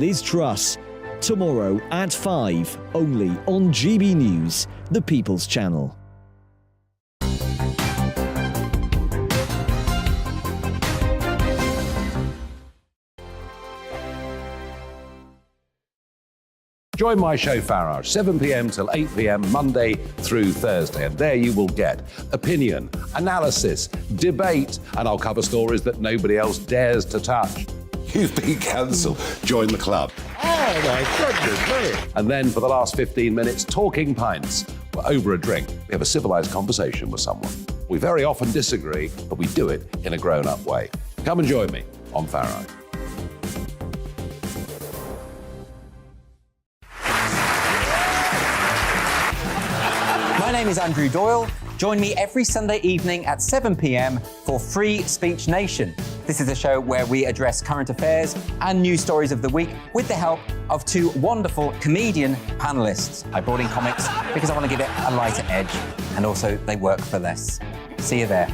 Liz Truss, tomorrow at 5, only on GB News, the People's Channel. Join my show Farage, 7 p.m. till 8 p.m. Monday through Thursday, and there you will get opinion, analysis, debate, and I'll cover stories that nobody else dares to touch. You've been cancelled. Join the club. Oh my goodness me. And then for the last 15 minutes, talking pints. We're over a drink. We have a civilised conversation with someone. We very often disagree, but we do it in a grown-up way. Come and join me on Farage. My name is Andrew Doyle. Join me every Sunday evening at 7 p.m. for Free Speech Nation. This is a show where we address current affairs and news stories of the week with the help of two wonderful comedian panellists. I brought in comics because I want to give it a lighter edge, and also they work for less. See you there.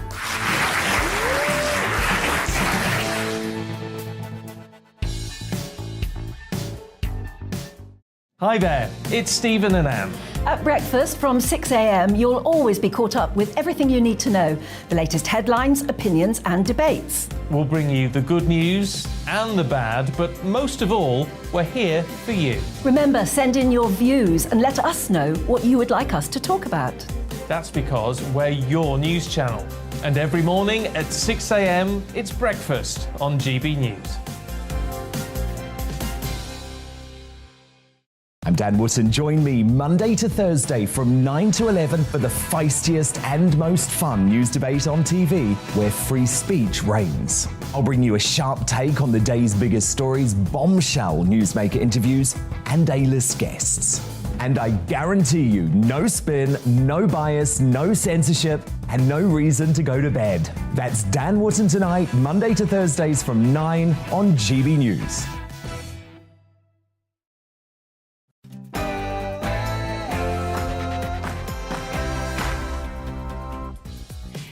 Hi there, it's Stephen and Anne. At breakfast from 6 a.m, you'll always be caught up with everything you need to know, the latest headlines, opinions and debates. We'll bring you the good news and the bad, but most of all, we're here for you. Remember, send in your views and let us know what you would like us to talk about. That's because we're your news channel. And every morning at 6 a.m, it's breakfast on GB News. I'm Dan Wootton. Join me Monday to Thursday from 9 to 11 for the feistiest and most fun news debate on TV, where free speech reigns. I'll bring you a sharp take on the day's biggest stories, bombshell newsmaker interviews, and A-list guests. And I guarantee you, no spin, no bias, no censorship, and no reason to go to bed. That's Dan Wootton Tonight, Monday to Thursdays from 9 on GB News.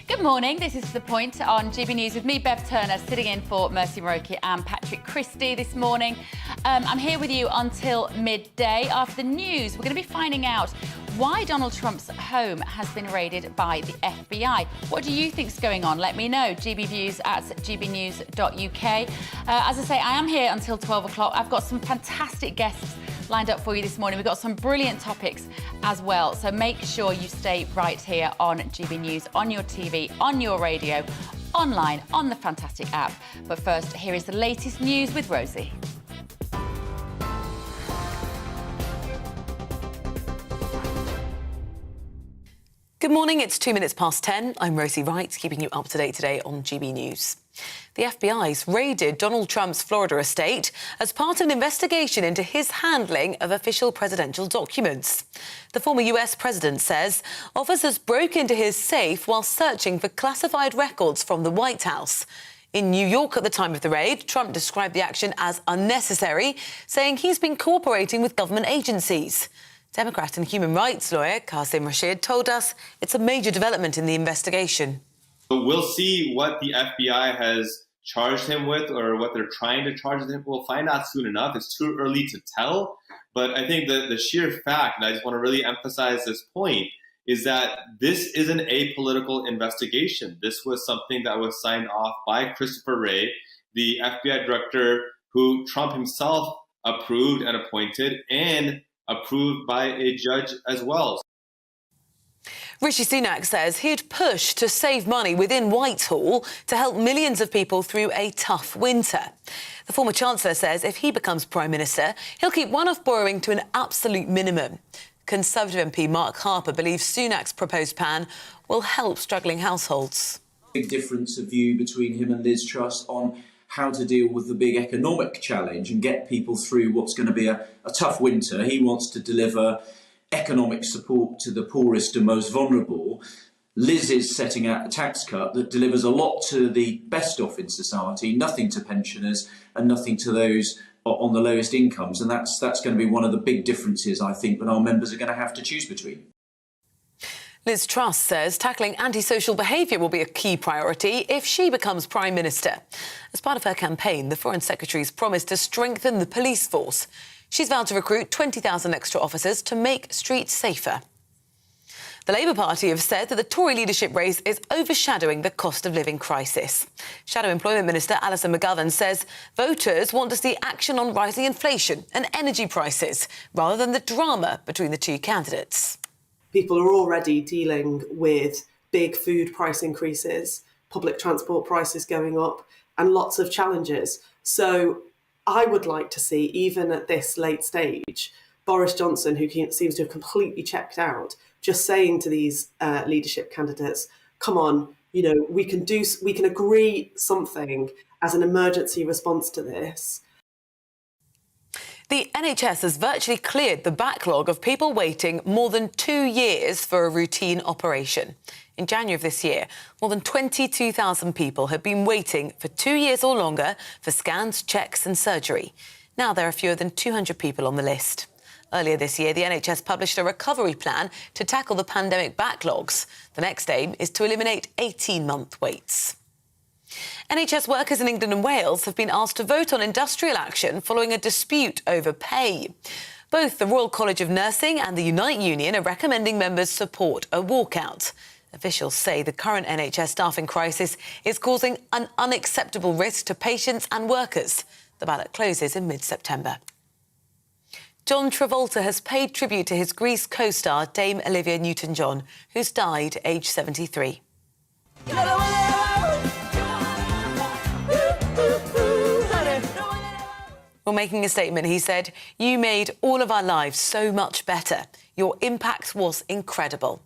Good morning, this is The Point on GB News with me, Bev Turner, sitting in for Mercy Moroki and Patrick Christie this morning. I'm here with you until midday. After the news, we're going to be finding out why Donald Trump's home has been raided by the FBI. What do you think's going on? Let me know. gbviews at gbnews.uk. As I say, I am here until 12 o'clock. I've got some fantastic guests lined up for you this morning. We've got some brilliant topics as well, so make sure you stay right here on GB News, on your TV, on your radio, online, on the fantastic app. But first, here is the latest news with Rosie. Good morning, it's 2 minutes past 10. I'm Rosie Wright, keeping you up to date today on GB News. The FBI's raided Donald Trump's Florida estate as part of an investigation into his handling of official presidential documents. The former US president says officers broke into his safe while searching for classified records from the White House. In New York at the time of the raid, Trump described the action as unnecessary, saying he's been cooperating with government agencies. Democrat and human rights lawyer Qasim Rashid told us it's a major development in the investigation. We'll see what the FBI has charged him with or what they're trying to charge him. We'll find out soon enough. It's too early to tell. But I think the sheer fact, and I just want to really emphasize this point, is that this isn't a apolitical investigation. This was something that was signed off by Christopher Wray, the FBI director who Trump himself approved and appointed, and approved by a judge as well. Rishi Sunak says he'd push to save money within Whitehall to help millions of people through a tough winter. The former Chancellor says if he becomes Prime Minister, he'll keep one-off borrowing to an absolute minimum. Conservative MP Mark Harper believes Sunak's proposed plan will help struggling households. Big difference of view between him and Liz Truss on how to deal with the big economic challenge and get people through what's going to be a tough winter. He wants to deliver economic support to the poorest and most vulnerable. Liz is setting out a tax cut that delivers a lot to the best off in society, nothing to pensioners and nothing to those on the lowest incomes. And that's going to be one of the big differences, I think, that our members are going to have to choose between. Liz Truss says tackling antisocial behaviour will be a key priority if she becomes Prime Minister. As part of her campaign, the Foreign Secretary's promised to strengthen the police force. She's vowed to recruit 20,000 extra officers to make streets safer. The Labour Party have said that the Tory leadership race is overshadowing the cost of living crisis. Shadow Employment Minister Alison McGovern says voters want to see action on rising inflation and energy prices, rather than the drama between the two candidates. People are already dealing with big food price increases, public transport prices going up, and lots of challenges. So I would like to see, even at this late stage, Boris Johnson, who seems to have completely checked out, just saying to these leadership candidates, come on, we can agree something as an emergency response to this. The NHS has virtually cleared the backlog of people waiting more than 2 years for a routine operation. In January of this year, more than 22,000 people had been waiting for 2 years or longer for scans, checks and surgery. Now there are fewer than 200 people on the list. Earlier this year, the NHS published a recovery plan to tackle the pandemic backlogs. The next aim is to eliminate 18-month waits. NHS workers in England and Wales have been asked to vote on industrial action following a dispute over pay. Both the Royal College of Nursing and the Unite Union are recommending members support a walkout. Officials say the current NHS staffing crisis is causing an unacceptable risk to patients and workers. The ballot closes in mid-September. John Travolta has paid tribute to his Grease co-star Dame Olivia Newton-John, who's died aged 73. While making a statement, he said, "You made all of our lives so much better. Your impact was incredible."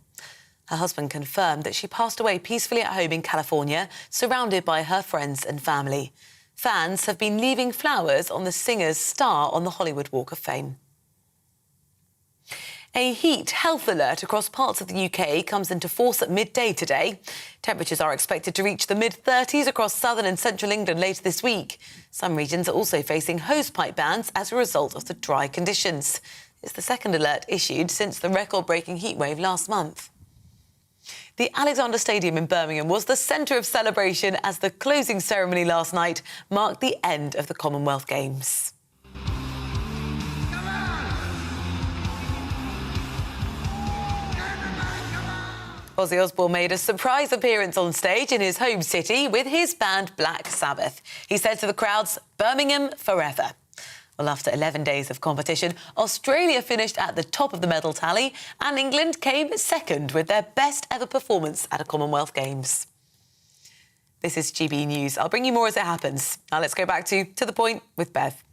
Her husband confirmed that she passed away peacefully at home in California, surrounded by her friends and family. Fans have been leaving flowers on the singer's star on the Hollywood Walk of Fame. A heat health alert across parts of the UK comes into force at midday today. Temperatures are expected to reach the mid-30s across southern and central England later this week. Some regions are also facing hosepipe bans as a result of the dry conditions. It's the second alert issued since the record-breaking heatwave last month. The Alexander Stadium in Birmingham was the centre of celebration as the closing ceremony last night marked the end of the Commonwealth Games. Ozzy Osbourne made a surprise appearance on stage in his home city with his band Black Sabbath. He said to the crowds, "Birmingham forever." Well, after 11 days of competition, Australia finished at the top of the medal tally and England came second with their best ever performance at a Commonwealth Games. This is GB News. I'll bring you more as it happens. Now let's go back to the Point with Bev.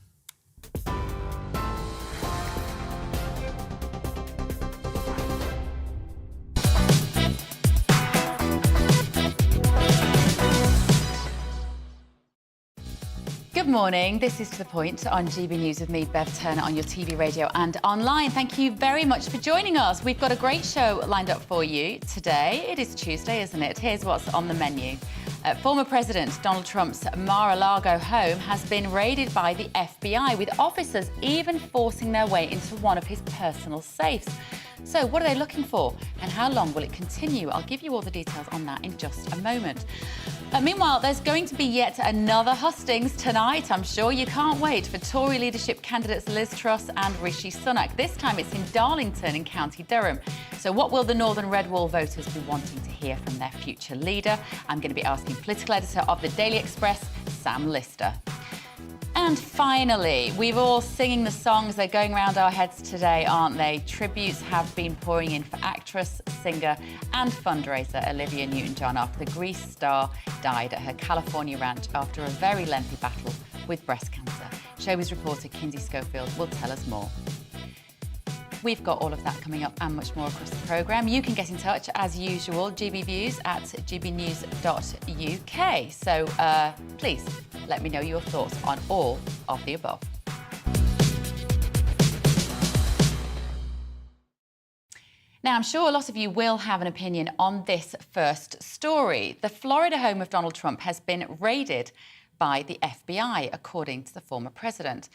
Good morning. This is To The Point on GB News with me, Bev Turner, on your TV, radio and online. Thank you very much for joining us. We've got a great show lined up for you today. It is Tuesday, isn't it? Here's what's on the menu. Former President Donald Trump's Mar-a-Lago home has been raided by the FBI, with officers even forcing their way into one of his personal safes. So what are they looking for and how long will it continue? I'll give you all the details on that in just a moment. Meanwhile, there's going to be yet another hustings tonight. I'm sure you can't wait for Tory leadership candidates Liz Truss and Rishi Sunak. This time it's in Darlington in County Durham. So what will the Northern Red Wall voters be wanting to hear from their future leader? I'm going to be asking political editor of the Daily Express, Sam Lister. And finally, we're all singing the songs. They're going around our heads today, aren't they? Tributes have been pouring in for actress, singer and fundraiser Olivia Newton-John after the Grease star died at her California ranch after a very lengthy battle with breast cancer. Showbiz reporter Kinsey Schofield will tell us more. We've got all of that coming up and much more across the programme. You can get in touch, as usual, gbviews at gbnews.uk. So please let me know your thoughts on all of the above. Now, I'm sure a lot of you will have an opinion on this first story. The Florida home of Donald Trump has been raided by the FBI, according to the former president.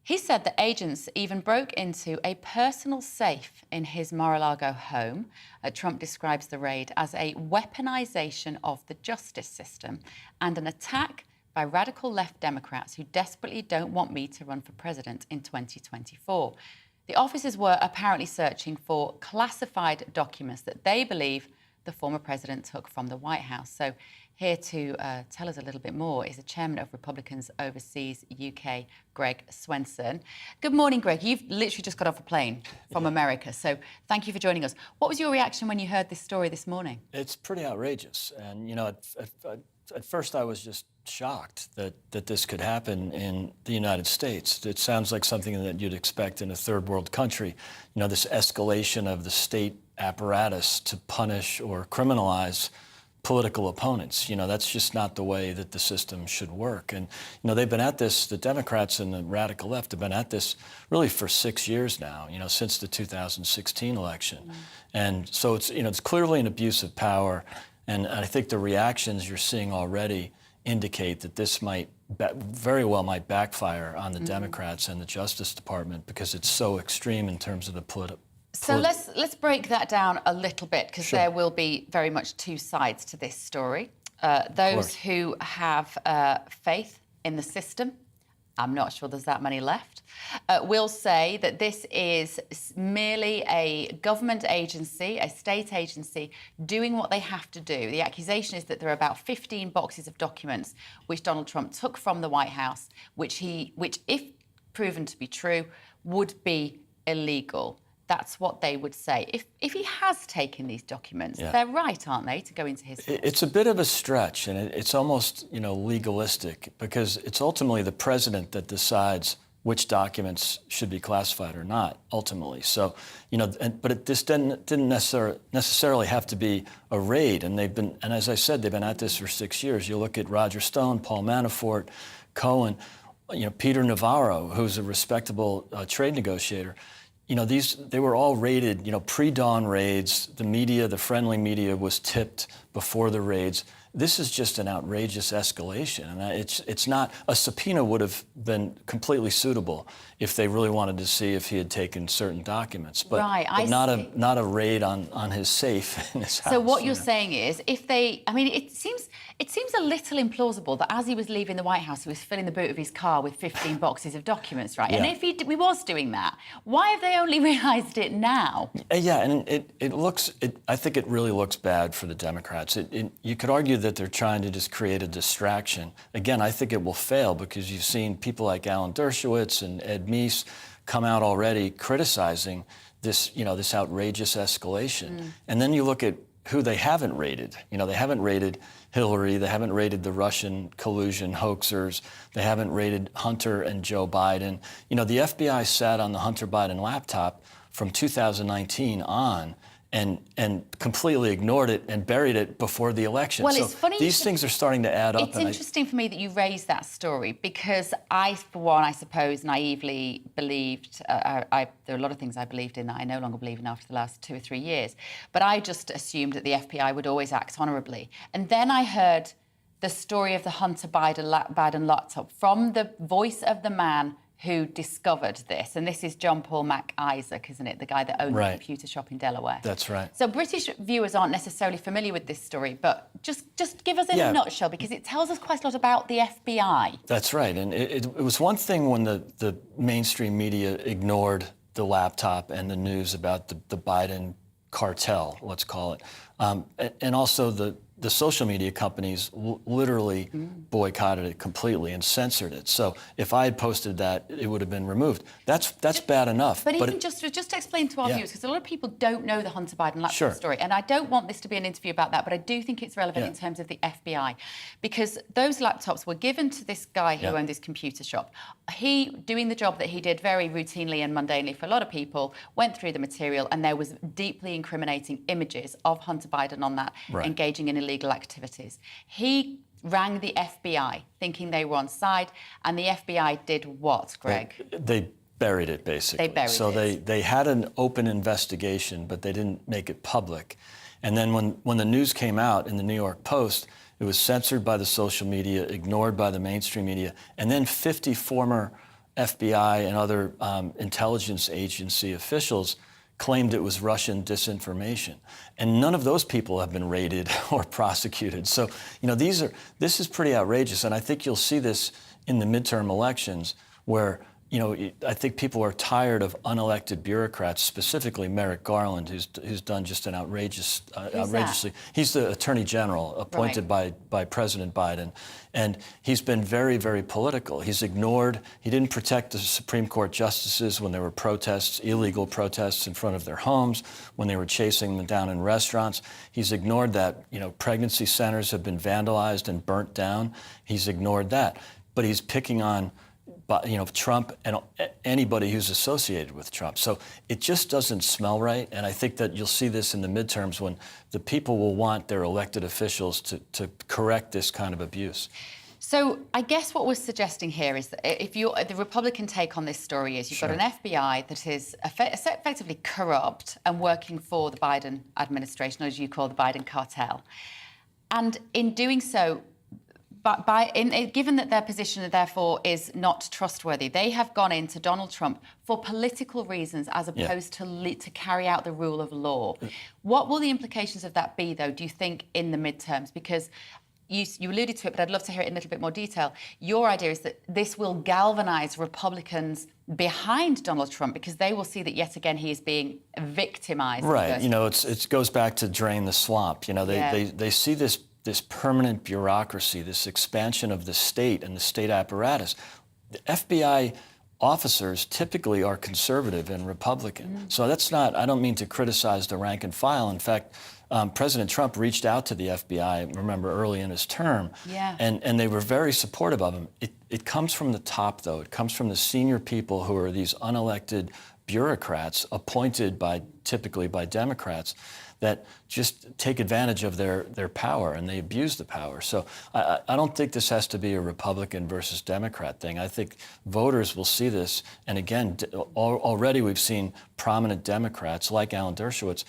He said that agents even broke into a personal safe in his Mar-a-Lago home. Trump describes the raid as a weaponization of the justice system and an attack by radical left Democrats who desperately don't want me to run for president in 2024. The officers were apparently searching for classified documents that they believe the former president took from the White House. So here to tell us a little bit more is the chairman of Republicans Overseas UK, Greg Swenson. Good morning, Greg. You've literally just got off a plane from America, so thank you for joining us. What was your reaction when you heard this story this morning? It's pretty outrageous. And, you know, at first I was just shocked that this could happen in the United States. It sounds like something that you'd expect in a third world country. You know, this escalation of the state apparatus to punish or criminalize political opponents. You know, that's just not the way that the system should work. And, you know, they've been at this, the Democrats and the radical left have been at this really for 6 years now, you know, since the 2016 election. And so it's, you know, it's clearly an abuse of power. And I think the reactions you're seeing already indicate that this might very well might backfire on the Democrats and the Justice Department because it's so extreme in terms of the political. So let's break that down a little bit because there will be very much two sides to this story. Those who have faith in the system, I'm not sure there's that many left, will say that this is merely a government agency, a state agency, doing what they have to do. The accusation is that there are about 15 boxes of documents which Donald Trump took from the White House, which if proven to be true, would be illegal. That's what they would say. If he has taken these documents, they're right, aren't they, to go into his house? It's a bit of a stretch, and it's almost, you know, legalistic, because it's ultimately the president that decides which documents should be classified or not, ultimately. So, you know, but this didn't necessarily have to be a raid, and as I said, they've been at this for 6 years. You look at Roger Stone, Paul Manafort, Cohen, you know, Peter Navarro, who's a respectable trade negotiator. You know, they were all raided, you know, pre-dawn raids. The media, the friendly media, was tipped before the raids. This is just an outrageous escalation, and it's not. A subpoena would have been completely suitable if they really wanted to see if he had taken certain documents, but not a raid on his safe in his house. So what you're saying is, if they, I mean, it seems a little implausible that as he was leaving the White House, he was filling the boot of his car with 15 boxes of documents, right? And if he was doing that, why have they only realised it now? Yeah, and I think it really looks bad for the Democrats. You could argue that they're trying to just create a distraction. Again, I think it will fail because you've seen people like Alan Dershowitz and Ed Meese come out already criticizing this, you know, this outrageous escalation. And then you look at who they haven't raided. You know, they haven't raided Hillary, they haven't raided the Russian collusion hoaxers, they haven't raided Hunter and Joe Biden. You know, the FBI sat on the Hunter Biden laptop from 2019 on and completely ignored it and buried it before the election. Well, so it's funny these things are starting to add up. It's interesting for me that you raised that story because I, for one, I suppose, naively believed, there are a lot of things I believed in that I no longer believe in after the last 2 or 3 years, but I just assumed that the FBI would always act honourably. And then I heard the story of the Hunter Biden laptop from the voice of the man who discovered this. And this is John Paul MacIsaac, isn't it? The guy that owned the computer shop in Delaware. That's right. So British viewers aren't necessarily familiar with this story, but just give us in a nutshell, because it tells us quite a lot about the FBI. That's right. And it was one thing when the mainstream media ignored the laptop and the news about the Biden cartel, let's call it. And also the social media companies literally boycotted it completely and censored it. So if I had posted that, it would have been removed. That's bad enough. But even just to explain to our viewers, because a lot of people don't know the Hunter Biden laptop story, and I don't want this to be an interview about that, but I do think it's relevant in terms of the FBI, because those laptops were given to this guy who owned this computer shop. He, doing the job that he did very routinely and mundanely for a lot of people, went through the material, and there was deeply incriminating images of Hunter Biden on that, engaging in illegal activities. He rang the FBI thinking they were on side, and the FBI did what, Greg? They buried it, basically. They buried it. So they had an open investigation, but they didn't make it public. And then when the news came out in the New York Post, it was censored by the social media, ignored by the mainstream media, and then 50 former FBI and other intelligence agency officials claimed it was Russian disinformation. And none of those people have been raided or prosecuted. So, this is pretty outrageous. And I think you'll see this in the midterm elections where, I think people are tired of unelected bureaucrats, specifically Merrick Garland, who's done just an outrageously. He's the Attorney General appointed by President Biden, and he's been very, very political. He didn't protect the Supreme Court justices when there were protests, illegal protests in front of their homes, when they were chasing them down in restaurants. He's ignored that. Pregnancy centers have been vandalized and burnt down. He's ignored that, but he's picking on Trump and anybody who's associated with Trump. So it just doesn't smell right. And I think that you'll see this in the midterms when the people will want their elected officials to correct this kind of abuse. So I guess what we're suggesting here is that the Republican take on this story is you've got an FBI that is effectively corrupt and working for the Biden administration, or as you call the Biden cartel. And in doing so, given that their position, therefore, is not trustworthy, they have gone into Donald Trump for political reasons as opposed to carry out the rule of law. What will the implications of that be, though, do you think, in the midterms? Because you alluded to it, but I'd love to hear it in a little bit more detail. Your idea is that this will galvanise Republicans behind Donald Trump because they will see that, yet again, he is being victimised. Right. It goes back to drain the swamp. They see this permanent bureaucracy, this expansion of the state and the state apparatus. The FBI officers typically are conservative and Republican. So I don't mean to criticize the rank and file. In fact, President Trump reached out to the FBI, remember, early in his term, and they were very supportive of him. It comes from the top, though. It comes from the senior people who are these unelected bureaucrats appointed typically by Democrats that just take advantage of their power, and they abuse the power. So I don't think this has to be a Republican versus Democrat thing. I think voters will see this. And again, already we've seen prominent Democrats like Alan Dershowitz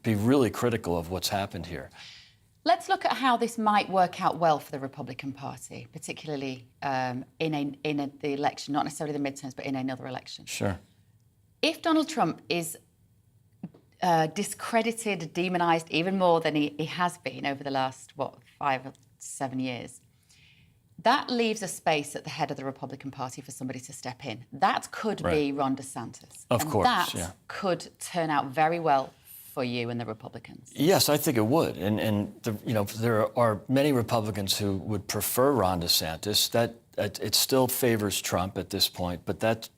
be really critical of what's happened here. Let's look at how this might work out well for the Republican Party, particularly in the election, not necessarily the midterms, but in another election. Sure. If Donald Trump is discredited, demonised even more than he has been over the last, 5 or 7 years, that leaves a space at the head of the Republican Party for somebody to step in. That could be Ron DeSantis. Of course, that could turn out very well for you and the Republicans. Yes, I think it would. And there are many Republicans who would prefer Ron DeSantis. That it still favors Trump at this point, but that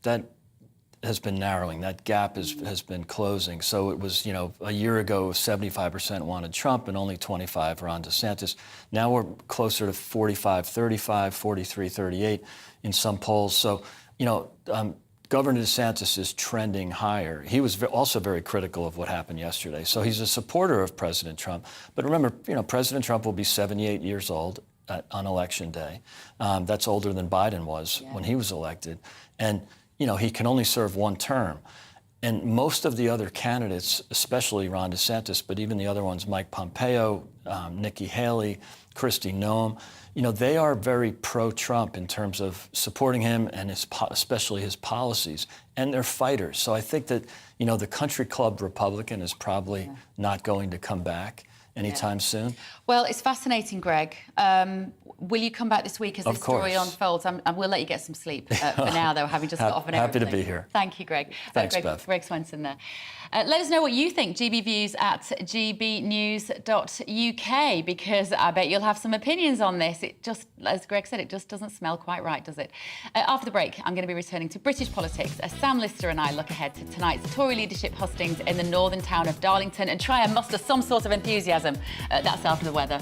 has been narrowing. That gap has been closing. So it was, a year ago, 75% wanted Trump and only 25% Ron DeSantis. Now we're closer to 45-35, 43-38 in some polls. So, Governor DeSantis is trending higher. He was also very critical of what happened yesterday. So he's a supporter of President Trump. But remember, President Trump will be 78 years old on Election Day. That's older than Biden was when he was elected. And he can only serve one term. And most of the other candidates, especially Ron DeSantis, but even the other ones, Mike Pompeo, Nikki Haley, Kristi Noem, they are very pro-Trump in terms of supporting him and especially his policies. And they're fighters. So I think that, the country club Republican is probably not going to come back anytime soon. Well, it's fascinating, Greg. Will you come back this week as this story unfolds? I will let you get some sleep for now, though, having just got off an airplane. Happy to be here. Thank you, Greg. Thanks, Bev. Greg Swenson there. Let us know what you think, GBViews at gbnews.uk, because I bet you'll have some opinions on this. It just, as Greg said, it just doesn't smell quite right, does it? After the break, I'm going to be returning to British politics as Sam Lister and I look ahead to tonight's Tory leadership hustings in the northern town of Darlington and try and muster some sort of enthusiasm. That's after the weather.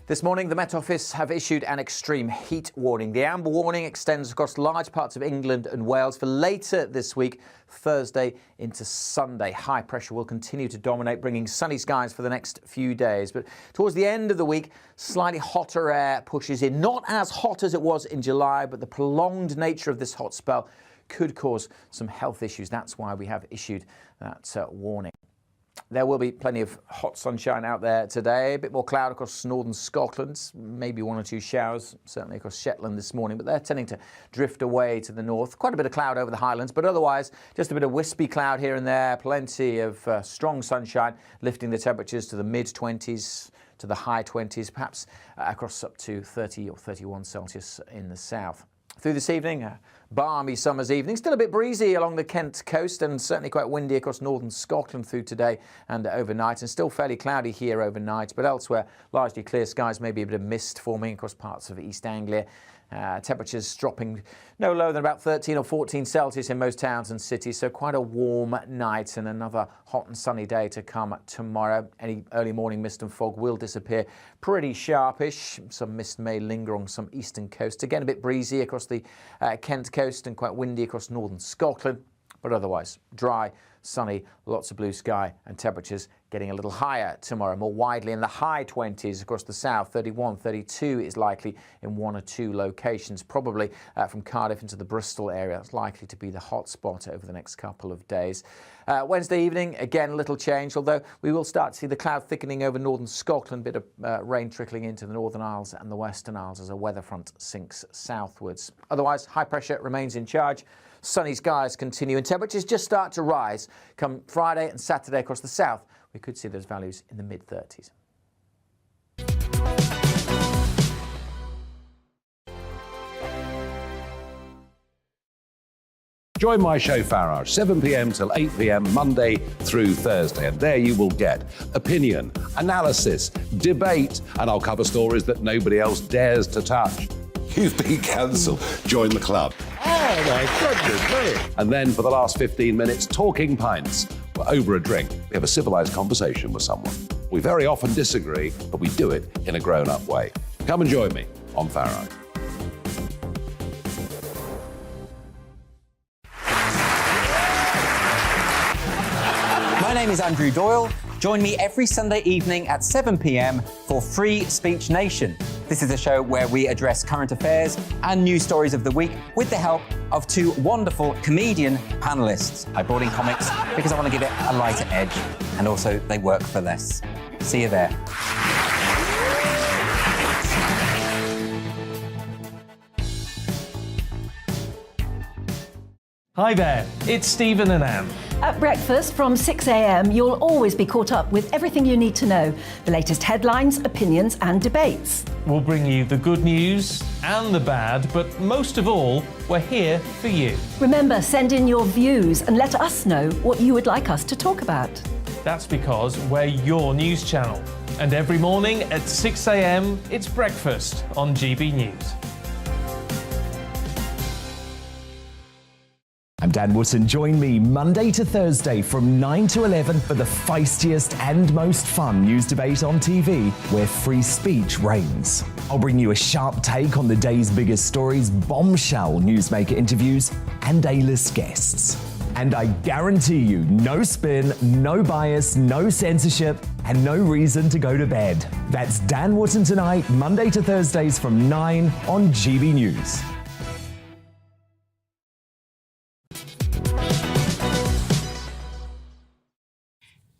This morning, the Met Office have issued an extreme heat warning. The amber warning extends across large parts of England and Wales for later this week, Thursday into Sunday. High pressure will continue to dominate, bringing sunny skies for the next few days. But towards the end of the week, slightly hotter air pushes in. Not as hot as it was in July, but the prolonged nature of this hot spell could cause some health issues. That's why we have issued that warning. There will be plenty of hot sunshine out there today. A bit more cloud across northern Scotland, maybe 1 or 2 showers, certainly across Shetland this morning, but they're tending to drift away to the north. Quite a bit of cloud over the Highlands, but otherwise just a bit of wispy cloud here and there. Plenty of strong sunshine, lifting the temperatures to the mid-20s, to the high 20s, perhaps across up to 30 or 31 Celsius in the south. Through this evening, a balmy summer's evening. Still a bit breezy along the Kent coast and certainly quite windy across northern Scotland through today and overnight, and still fairly cloudy here overnight, but elsewhere largely clear skies, maybe a bit of mist forming across parts of East Anglia. Temperatures dropping no lower than about 13 or 14 Celsius in most towns and cities, so quite a warm night and another hot and sunny day to come tomorrow. Any early morning mist and fog will disappear pretty sharpish. Some mist may linger on some eastern coast. Again, a bit breezy across the Kent coast and quite windy across northern Scotland, but otherwise dry, sunny, lots of blue sky and temperatures getting a little higher tomorrow, more widely in the high 20s across the south. 31, 32 is likely in 1 or 2 locations, probably from Cardiff into the Bristol area. It's likely to be the hot spot over the next couple of days. Wednesday evening, again, a little change, although we will start to see the cloud thickening over northern Scotland, bit of rain trickling into the Northern Isles and the Western Isles as a weather front sinks southwards. Otherwise, high pressure remains in charge. Sunny skies continue and temperatures just start to rise. Come Friday and Saturday across the south, we could see those values in the mid-30s. Join my show Farage, 7 p.m. till 8 p.m. Monday through Thursday, and there you will get opinion, analysis, debate, and I'll cover stories that nobody else dares to touch. You've been cancelled. Join the club. Oh my goodness me. And then for the last 15 minutes, talking pints. We're over a drink. We have a civilised conversation with someone. We very often disagree, but we do it in a grown-up way. Come and join me on Farage. My name is Andrew Doyle. Join me every Sunday evening at 7 p.m. for Free Speech Nation. This is a show where we address current affairs and news stories of the week with the help of 2 wonderful comedian panellists. I brought in comics because I want to give it a lighter edge, and also they work for less. See you there. Hi there, it's Stephen and Anne. At breakfast from 6 a.m, you'll always be caught up with everything you need to know, the latest headlines, opinions and debates. We'll bring you the good news and the bad, but most of all, we're here for you. Remember, send in your views and let us know what you would like us to talk about. That's because we're your news channel. And every morning at 6 a.m, it's breakfast on GB News. I'm Dan Wootton. Join me Monday to Thursday from 9 to 11 for the feistiest and most fun news debate on TV, where free speech reigns. I'll bring you a sharp take on the day's biggest stories, bombshell newsmaker interviews, and A-list guests. And I guarantee you, no spin, no bias, no censorship, and no reason to go to bed. That's Dan Wootton tonight, Monday to Thursdays from 9 on GB News.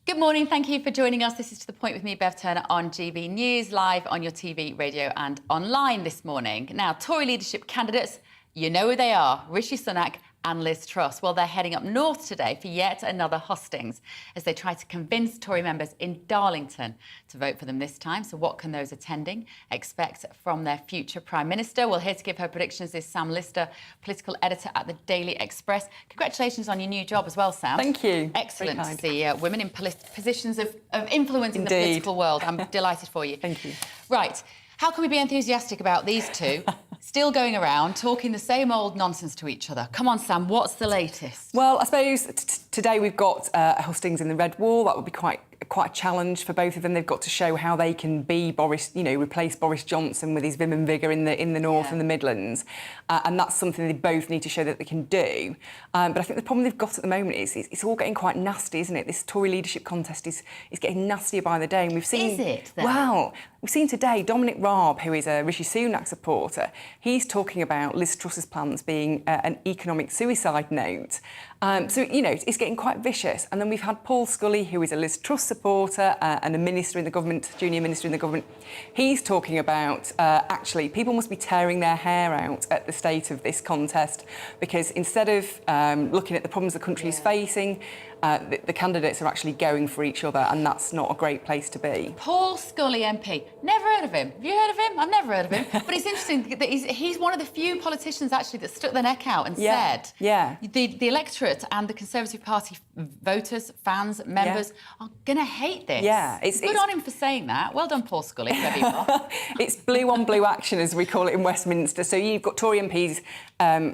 Good morning, thank you for joining us. This is To The Point with me, Bev Turner, on GB News, live on your TV, radio and online this morning. Now, Tory leadership candidates, you know who they are, Rishi Sunak and Liz Truss. Well, they're heading up north today for yet another hustings as they try to convince Tory members in Darlington to vote for them this time. So what can those attending expect from their future Prime Minister? Well, here to give her predictions is Sam Lister, political editor at the Daily Express. Congratulations on your new job as well, Sam. Thank you. Excellent to see women in positions of influence in the political world. I'm delighted for you. Thank you. Right. How can we be enthusiastic about these two still going around talking the same old nonsense to each other? Come on, Sam, what's the latest? Well, I suppose today we've got hustings in the Red Wall. That would be quite a challenge for both of them. They've got to show how they can be Boris, replace Boris Johnson with his vim and vigour in the north and the Midlands, and that's something they both need to show that they can do. But I think the problem they've got at the moment is it's all getting quite nasty, isn't it? This Tory leadership contest is getting nastier by the day, and we've seen. Is it? Then? Well, we've seen today Dominic Raab, who is a Rishi Sunak supporter. He's talking about Liz Truss's plans being an economic suicide note. So it's getting quite vicious. And then we've had Paul Scully, who is a Liz Truss supporter and a minister in the government, junior minister in the government. He's talking about, actually, people must be tearing their hair out at the state of this contest, because instead of looking at the problems the country is facing, the candidates are actually going for each other, and that's not a great place to be. Paul Scully MP. Never heard of him. Have you heard of him? I've never heard of him. But it's interesting that he's one of the few politicians actually that stuck their neck out and said the electorate and the Conservative Party voters, fans, members are going to hate this. Yeah, it's good on him for saying that. Well done, Paul Scully, whoever you are. It's blue on blue action, as we call it in Westminster. So you've got Tory MPs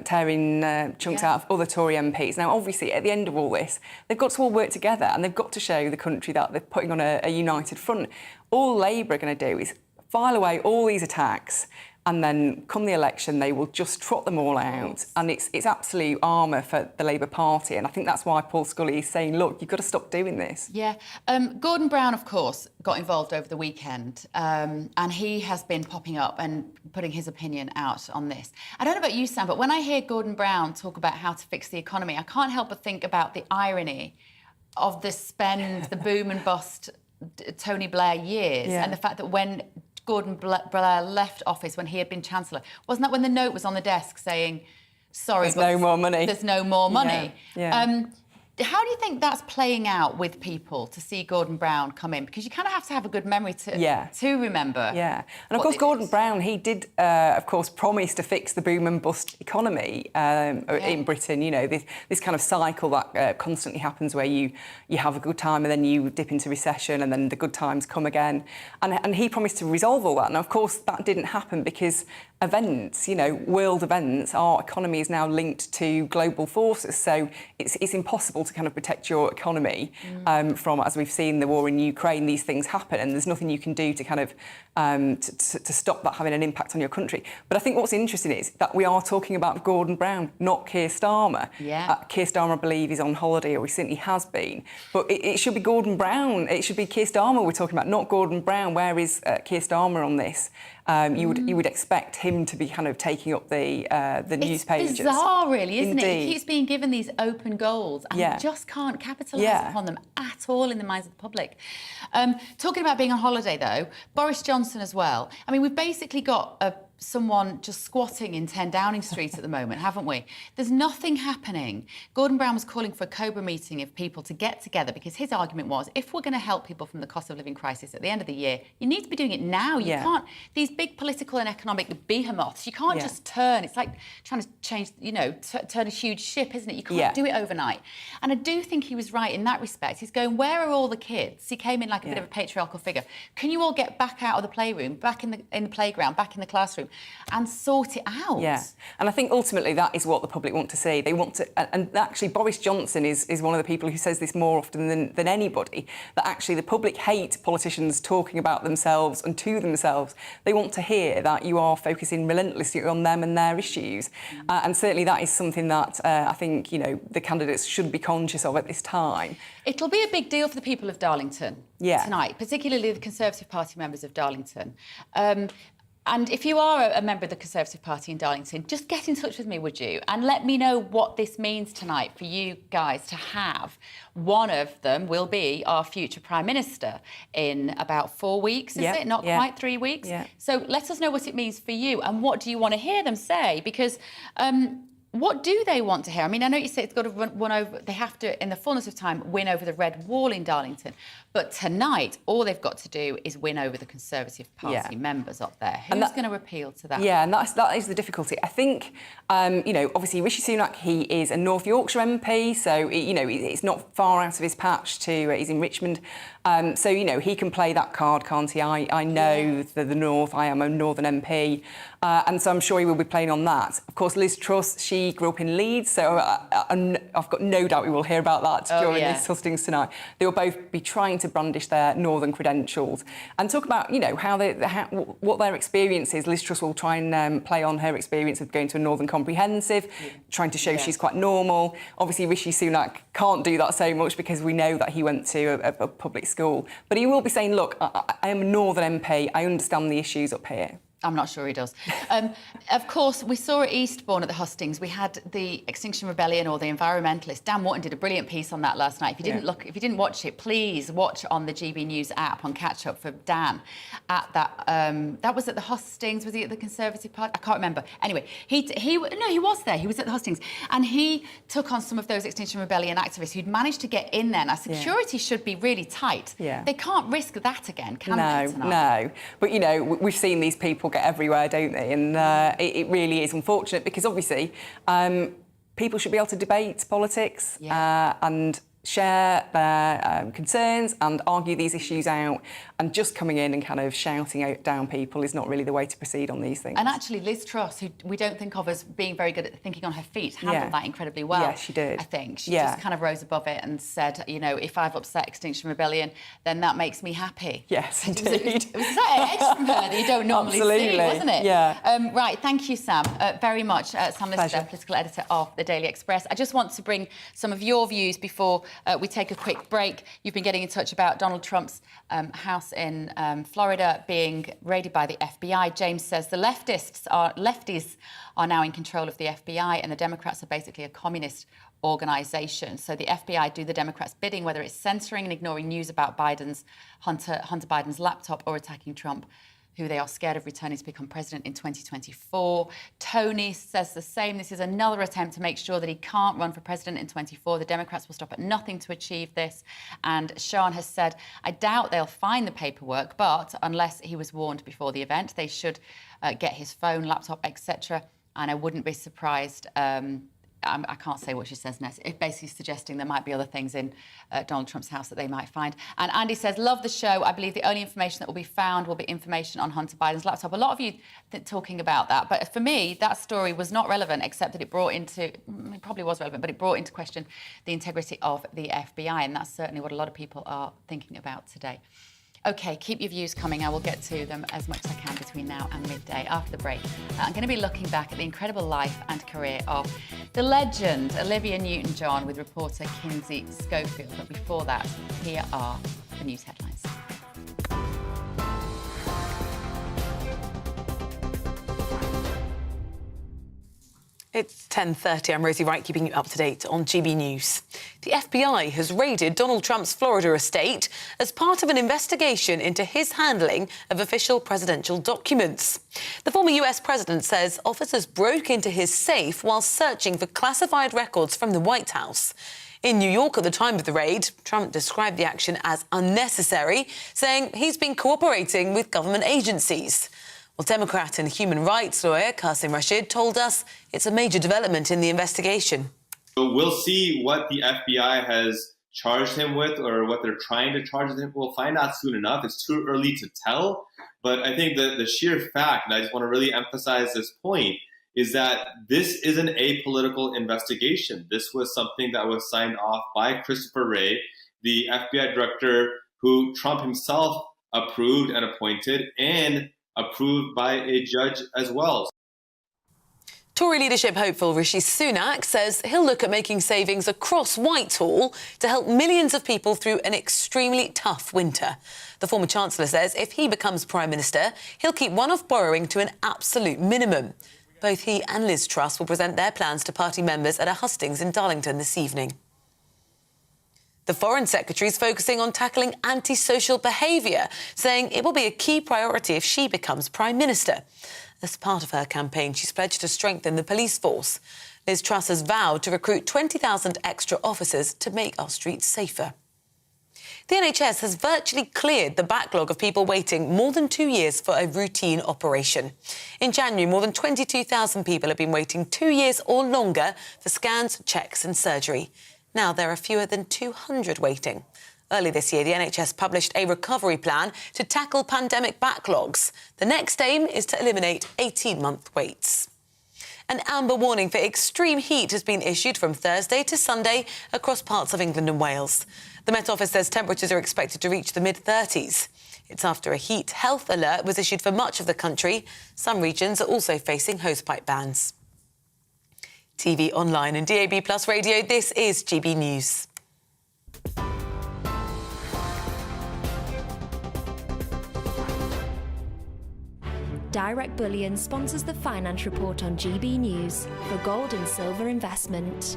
tearing chunks out of other Tory MPs. Now, obviously, at the end of all this, they've got to all work together, and they've got to show the country that they're putting on a united front. All Labour are going to do is file away all these attacks, and then come the election, they will just trot them all out. And it's absolute armour for the Labour Party. And I think that's why Paul Scully is saying, look, you've got to stop doing this. Yeah. Gordon Brown, of course, got involved over the weekend. And he has been popping up and putting his opinion out on this. I don't know about you, Sam, but when I hear Gordon Brown talk about how to fix the economy, I can't help but think about the irony of the boom and bust Tony Blair years, and the fact that when Gordon Blair left office, when he had been Chancellor, wasn't that when the note was on the desk saying, sorry, there's no more money. There's no more money. Yeah. How do you think that's playing out with people to see Gordon Brown come in? Because you kind of have to have a good memory to remember. Yeah. And of course, Gordon Brown, he did, of course, promise to fix the boom and bust economy in Britain. You know, this kind of cycle that constantly happens where you have a good time and then you dip into recession and then the good times come again. And he promised to resolve all that. Now, of course, that didn't happen because events, world events, our economy is now linked to global forces. So it's impossible to kind of protect your economy from, as we've seen, the war in Ukraine. These things happen, and there's nothing you can do to kind of to stop that having an impact on your country. But I think what's interesting is that we are talking about Gordon Brown, not Keir Starmer. Yeah. Keir Starmer, I believe, is on holiday, or he certainly has been. But it should be Gordon Brown. It should be Keir Starmer we're talking about, not Gordon Brown. Where is Keir Starmer on this? You would expect him to be kind of taking up the news pages. It's bizarre, really, isn't it? Indeed. He keeps being given these open goals and he just can't capitalise upon them at all in the minds of the public. Talking about being on holiday, though, Boris Johnson as well. I mean, we've basically got someone just squatting in 10 Downing Street at the moment, haven't we? There's nothing happening. Gordon Brown was calling for a COBRA meeting of people to get together because his argument was, if we're going to help people from the cost of living crisis at the end of the year, you need to be doing it now. You can't, these big political and economic behemoths, you can't just turn. It's like trying to change, turn a huge ship, isn't it? You can't do it overnight. And I do think he was right in that respect. He's going, where are all the kids? He came in like a bit of a patriarchal figure. Can you all get back out of the playroom, back in the playground, back in the classroom, and sort it out? Yeah, and I think ultimately that is what the public want to see. They want to, and actually Boris Johnson is one of the people who says this more often than anybody, that actually the public hate politicians talking about themselves and to themselves. They want to hear that you are focusing relentlessly on them and their issues. And certainly that is something that I think, the candidates should be conscious of at this time. It'll be a big deal for the people of Darlington tonight, particularly the Conservative Party members of Darlington. And if you are a member of the Conservative Party in Darlington, just get in touch with me, would you? And let me know what this means tonight for you guys to have. One of them will be our future Prime Minister in about 4 weeks, is it? Not quite 3 weeks? Yeah. So let us know what it means for you and what do you want to hear them say? Because what do they want to hear? I mean, I know you say it's got to run over, they have to, in the fullness of time, win over the Red Wall in Darlington. But tonight, all they've got to do is win over the Conservative Party members up there. Who's going to appeal to that? Yeah, and that is the difficulty. I think, obviously Rishi Sunak, he is a North Yorkshire MP, so, it's not far out of his patch he's in Richmond. So, he can play that card, can't he? I know the North, I am a Northern MP, and so I'm sure he will be playing on that. Of course, Liz Truss, she grew up in Leeds, so I've got no doubt we will hear about that during this hustings tonight. They will both be trying to brandish their northern credentials and talk about, what their experience is. Liz Truss will try and play on her experience of going to a northern comprehensive, trying to show she's quite normal. Obviously, Rishi Sunak can't do that so much because we know that he went to a public school. But he will be saying, look, I am a northern MP, I understand the issues up here. I'm not sure he does. Of course, we saw at Eastbourne at the hustings, we had the Extinction Rebellion or the environmentalists. Dan Wharton did a brilliant piece on that last night. If you didn't watch it, please watch on the GB News app on Catch Up for Dan at that. That was at the hustings. Was he at the Conservative Party? I can't remember. Anyway, he was there. He was at the hustings, and he took on some of those Extinction Rebellion activists who'd managed to get in there. Now, security should be really tight. Yeah. They can't risk that again, can they? Tonight? No. But we've seen these people get everywhere, don't they? And it really is unfortunate because obviously people should be able to debate politics and share their concerns and argue these issues out, and just coming in and kind of shouting out down people is not really the way to proceed on these things. And actually Liz Truss, who we don't think of as being very good at thinking on her feet, handled that incredibly well. Yeah, she did. I think. She just kind of rose above it and said, if I've upset Extinction Rebellion, then that makes me happy. Yes, indeed. It was that edge from her that you don't normally see, wasn't it? Yeah. Right, thank you, Sam, very much. Sam Lister, political editor of The Daily Express. I just want to bring some of your views before we take a quick break. You've been getting in touch about Donald Trump's house in Florida being raided by the FBI. James says the lefties are now in control of the FBI, and the Democrats are basically a communist organisation. So the FBI do the Democrats' bidding, whether it's censoring and ignoring news about Hunter Biden's laptop or attacking Trump, who they are scared of returning to become president in 2024. Tony says the same. This is another attempt to make sure that he can't run for president in 2024. The Democrats will stop at nothing to achieve this. And Sean has said, I doubt they'll find the paperwork, but unless he was warned before the event, they should get his phone, laptop, etc. And I wouldn't be surprised. I can't say what she says next. It's basically suggesting there might be other things in Donald Trump's house that they might find. And Andy says, love the show. I believe the only information that will be found will be information on Hunter Biden's laptop. A lot of you talking about that. But for me, that story was not relevant, except that it probably was relevant, but it brought into question the integrity of the FBI. And that's certainly what a lot of people are thinking about today. OK, keep your views coming. I will get to them as much as I can between now and midday. After the break, I'm going to be looking back at the incredible life and career of the legend Olivia Newton-John with reporter Kinsey Schofield. But before that, here are the news headlines. It's 10:30. I'm Rosie Wright, keeping you up to date on GB News. The FBI has raided Donald Trump's Florida estate as part of an investigation into his handling of official presidential documents. The former US president says officers broke into his safe while searching for classified records from the White House. In New York at the time of the raid, Trump described the action as unnecessary, saying he's been cooperating with government agencies. Well, Democrat and human rights lawyer Qasim Rashid told us it's a major development in the investigation. We'll see what the FBI has charged him with or what they're trying to charge him. We'll find out soon enough. It's too early to tell. But I think the sheer fact, and I just want to really emphasize this point, is that this isn't a political investigation. This was something that was signed off by Christopher Wray, the FBI director who Trump himself approved and appointed, and approved by a judge as well. Tory leadership hopeful Rishi Sunak says he'll look at making savings across Whitehall to help millions of people through an extremely tough winter. The former Chancellor says if he becomes Prime Minister, he'll keep one-off borrowing to an absolute minimum. Both he and Liz Truss will present their plans to party members at a hustings in Darlington this evening. The Foreign Secretary is focusing on tackling antisocial behaviour, saying it will be a key priority if she becomes Prime Minister. As part of her campaign, she's pledged to strengthen the police force. Liz Truss has vowed to recruit 20,000 extra officers to make our streets safer. The NHS has virtually cleared the backlog of people waiting more than 2 years for a routine operation. In January, more than 22,000 people have been waiting 2 years or longer for scans, checks and surgery. Now there are fewer than 200 waiting. Early this year, the NHS published a recovery plan to tackle pandemic backlogs. The next aim is to eliminate 18-month waits. An amber warning for extreme heat has been issued from Thursday to Sunday across parts of England and Wales. The Met Office says temperatures are expected to reach the mid-30s. It's after a heat health alert was issued for much of the country. Some regions are also facing hosepipe bans. TV, online and DAB+ radio, this is GB News. Direct Bullion sponsors the Finance Report on GB News for gold and silver investment.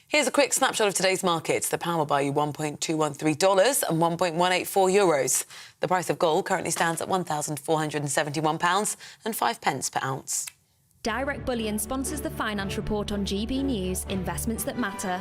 Here's a quick snapshot of today's markets. The pound will buy you $1.213 and €1.184. The price of gold currently stands at £1,471 and 5 pence per ounce. Direct Bullion sponsors the Finance Report on GB News, investments that matter.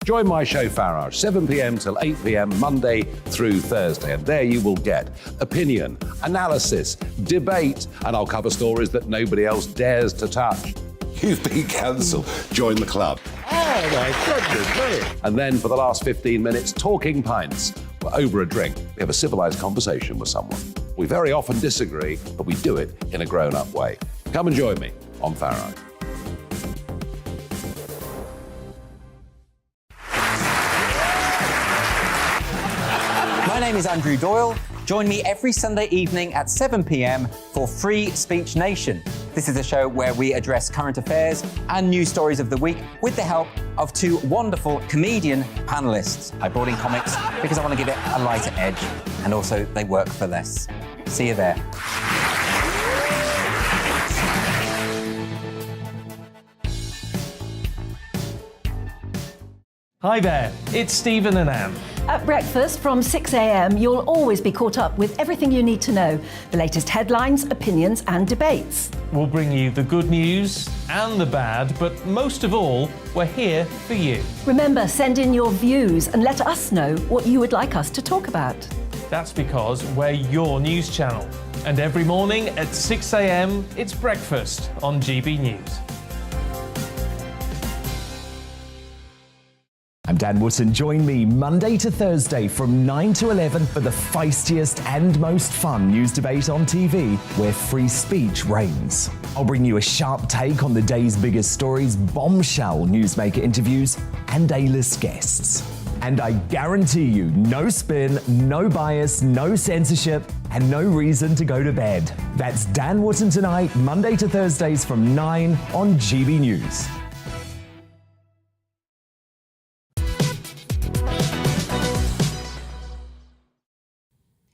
Join my show Farage, 7 p.m. till 8 p.m. Monday through Thursday, and there you will get opinion, analysis, debate, and I'll cover stories that nobody else dares to touch. You've been cancelled. Join the club. Oh my goodness me! And then for the last 15 minutes, talking pints. We're over a drink. We have a civilised conversation with someone. We very often disagree, but we do it in a grown-up way. Come and join me on Farage. My name is Andrew Doyle. Join me every Sunday evening at 7 p.m. for Free Speech Nation. This is a show where we address current affairs and news stories of the week with the help of two wonderful comedian panellists. I brought in comics because I want to give it a lighter edge, and also they work for less. See you there. Hi there, it's Stephen and Anne. At breakfast from 6 a.m, you'll always be caught up with everything you need to know, the latest headlines, opinions and debates. We'll bring you the good news and the bad, but most of all, we're here for you. Remember, send in your views and let us know what you would like us to talk about. That's because we're your news channel. And every morning at 6 a.m, it's breakfast on GB News. I'm Dan Wootton. Join me Monday to Thursday from 9 to 11 for the feistiest and most fun news debate on TV, where free speech reigns. I'll bring you a sharp take on the day's biggest stories, bombshell newsmaker interviews, and A-list guests. And I guarantee you, no spin, no bias, no censorship, and no reason to go to bed. That's Dan Wootton Tonight, Monday to Thursdays from 9 on GB News.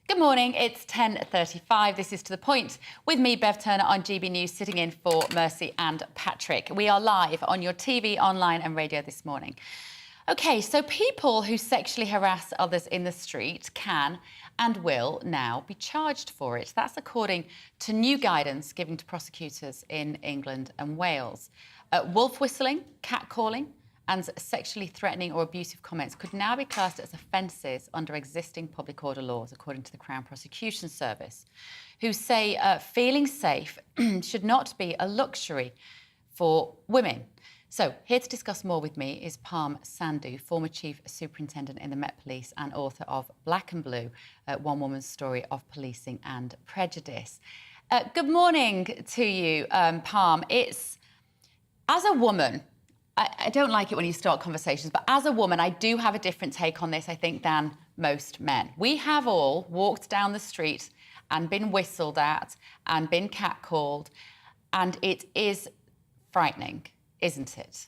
Good morning, it's 10:35. This is To The Point with me, Bev Turner, on GB News, sitting in for Mercy and Patrick. We are live on your TV, online and radio this morning. OK, so people who sexually harass others in the street can and will now be charged for it. That's according to new guidance given to prosecutors in England and Wales. Wolf whistling, catcalling and sexually threatening or abusive comments could now be classed as offences under existing public order laws, according to the Crown Prosecution Service, who say feeling safe should not be a luxury for women. So, here to discuss more with me is Parm Sandhu, former Chief Superintendent in the Met Police and author of Black and Blue, One Woman's Story of Policing and Prejudice. Good morning to you, Parm. As a woman, I don't like it when you start conversations, but as a woman, I do have a different take on this, I think, than most men. We have all walked down the street and been whistled at and been catcalled, and it is frightening, isn't it?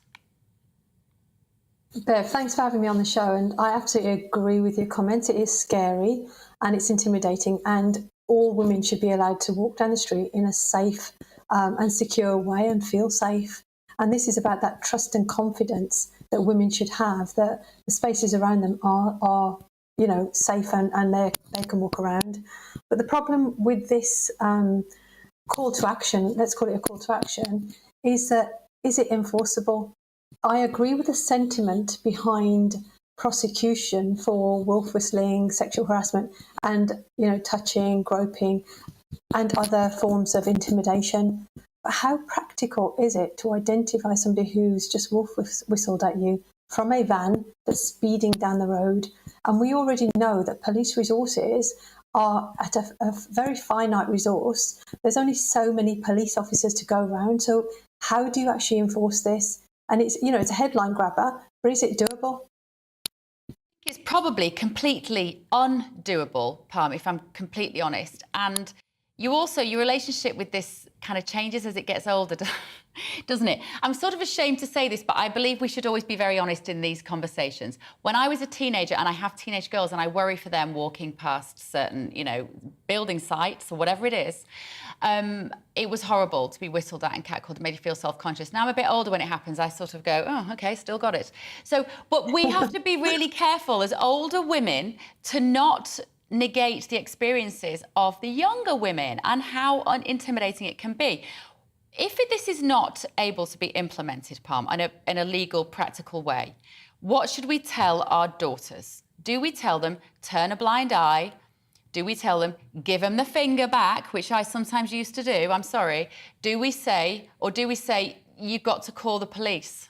Bev, thanks for having me on the show, and I absolutely agree with your comments. It is scary and it's intimidating, and all women should be allowed to walk down the street in a safe and secure way and feel safe. And this is about that trust and confidence that women should have, that the spaces around them are safe and they can walk around. But the problem with this call to action, let's call it a call to action, is it enforceable? I agree with the sentiment behind prosecution for wolf whistling, sexual harassment, and touching, groping, and other forms of intimidation. But how practical is it to identify somebody who's just wolf whistled at you from a van that's speeding down the road? And we already know that police resources are at a very finite resource. There's only so many police officers to go around. So how do you actually enforce this? And it's a headline grabber, but is it doable? It's probably completely undoable, Parm, if I'm completely honest. And your relationship with this kind of changes as it gets older, doesn't it? I'm sort of ashamed to say this, but I believe we should always be very honest in these conversations. When I was a teenager, and I have teenage girls, and I worry for them walking past certain, building sites or whatever it is, it was horrible to be whistled at and catcalled. It made you feel self-conscious. Now I'm a bit older when it happens. I sort of go, oh, okay, still got it. So, but we have to be really careful as older women to not negate the experiences of the younger women and how intimidating it can be. If this is not able to be implemented, Palm, in a legal, practical way, what should we tell our daughters? Do we tell them, turn a blind eye? Do we tell them, give them the finger back, which I sometimes used to do, I'm sorry. Do we say, you've got to call the police?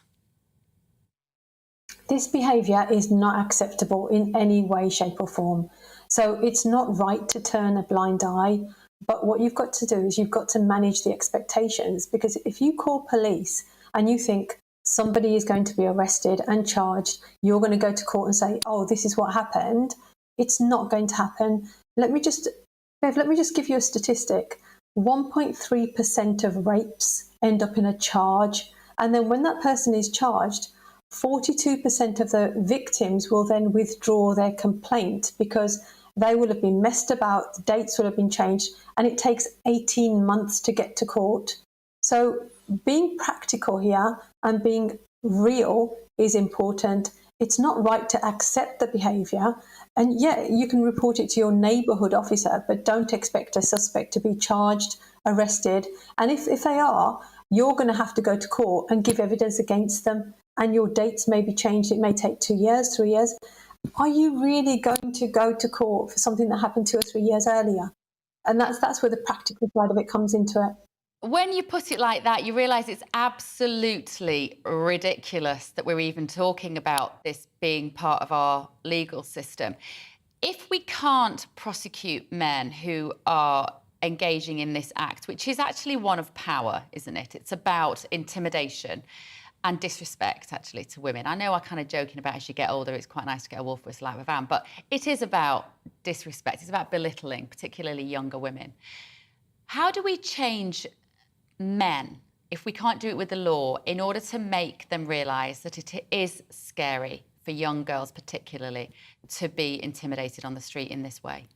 This behaviour is not acceptable in any way, shape or form. So it's not right to turn a blind eye, but what you've got to do is you've got to manage the expectations, because if you call police and you think somebody is going to be arrested and charged, you're going to go to court and say, oh, this is what happened, it's not going to happen. Let me just give you a statistic. 1.3% of rapes end up in a charge, and then when that person is charged, 42% of the victims will then withdraw their complaint because they will have been messed about, the dates will have been changed, and it takes 18 months to get to court. So being practical here and being real is important. It's not right to accept the behaviour. And yeah, you can report it to your neighbourhood officer, but don't expect a suspect to be charged, arrested. And if they are, you're going to have to go to court and give evidence against them. And your dates may be changed. It may take 2 years, 3 years. Are you really going to go to court for something that happened 2 or 3 years earlier? And that's where the practical side of it comes into it. When you put it like that, you realise it's absolutely ridiculous that we're even talking about this being part of our legal system. If we can't prosecute men who are engaging in this act, which is actually one of power, isn't it? It's about intimidation and disrespect, actually, to women. I know I'm kind of joking about as you get older, it's quite nice to get a wolf whistle out of a van, but it is about disrespect. It's about belittling, particularly younger women. How do we change men, if we can't do it with the law, in order to make them realise that it is scary for young girls particularly to be intimidated on the street in this way?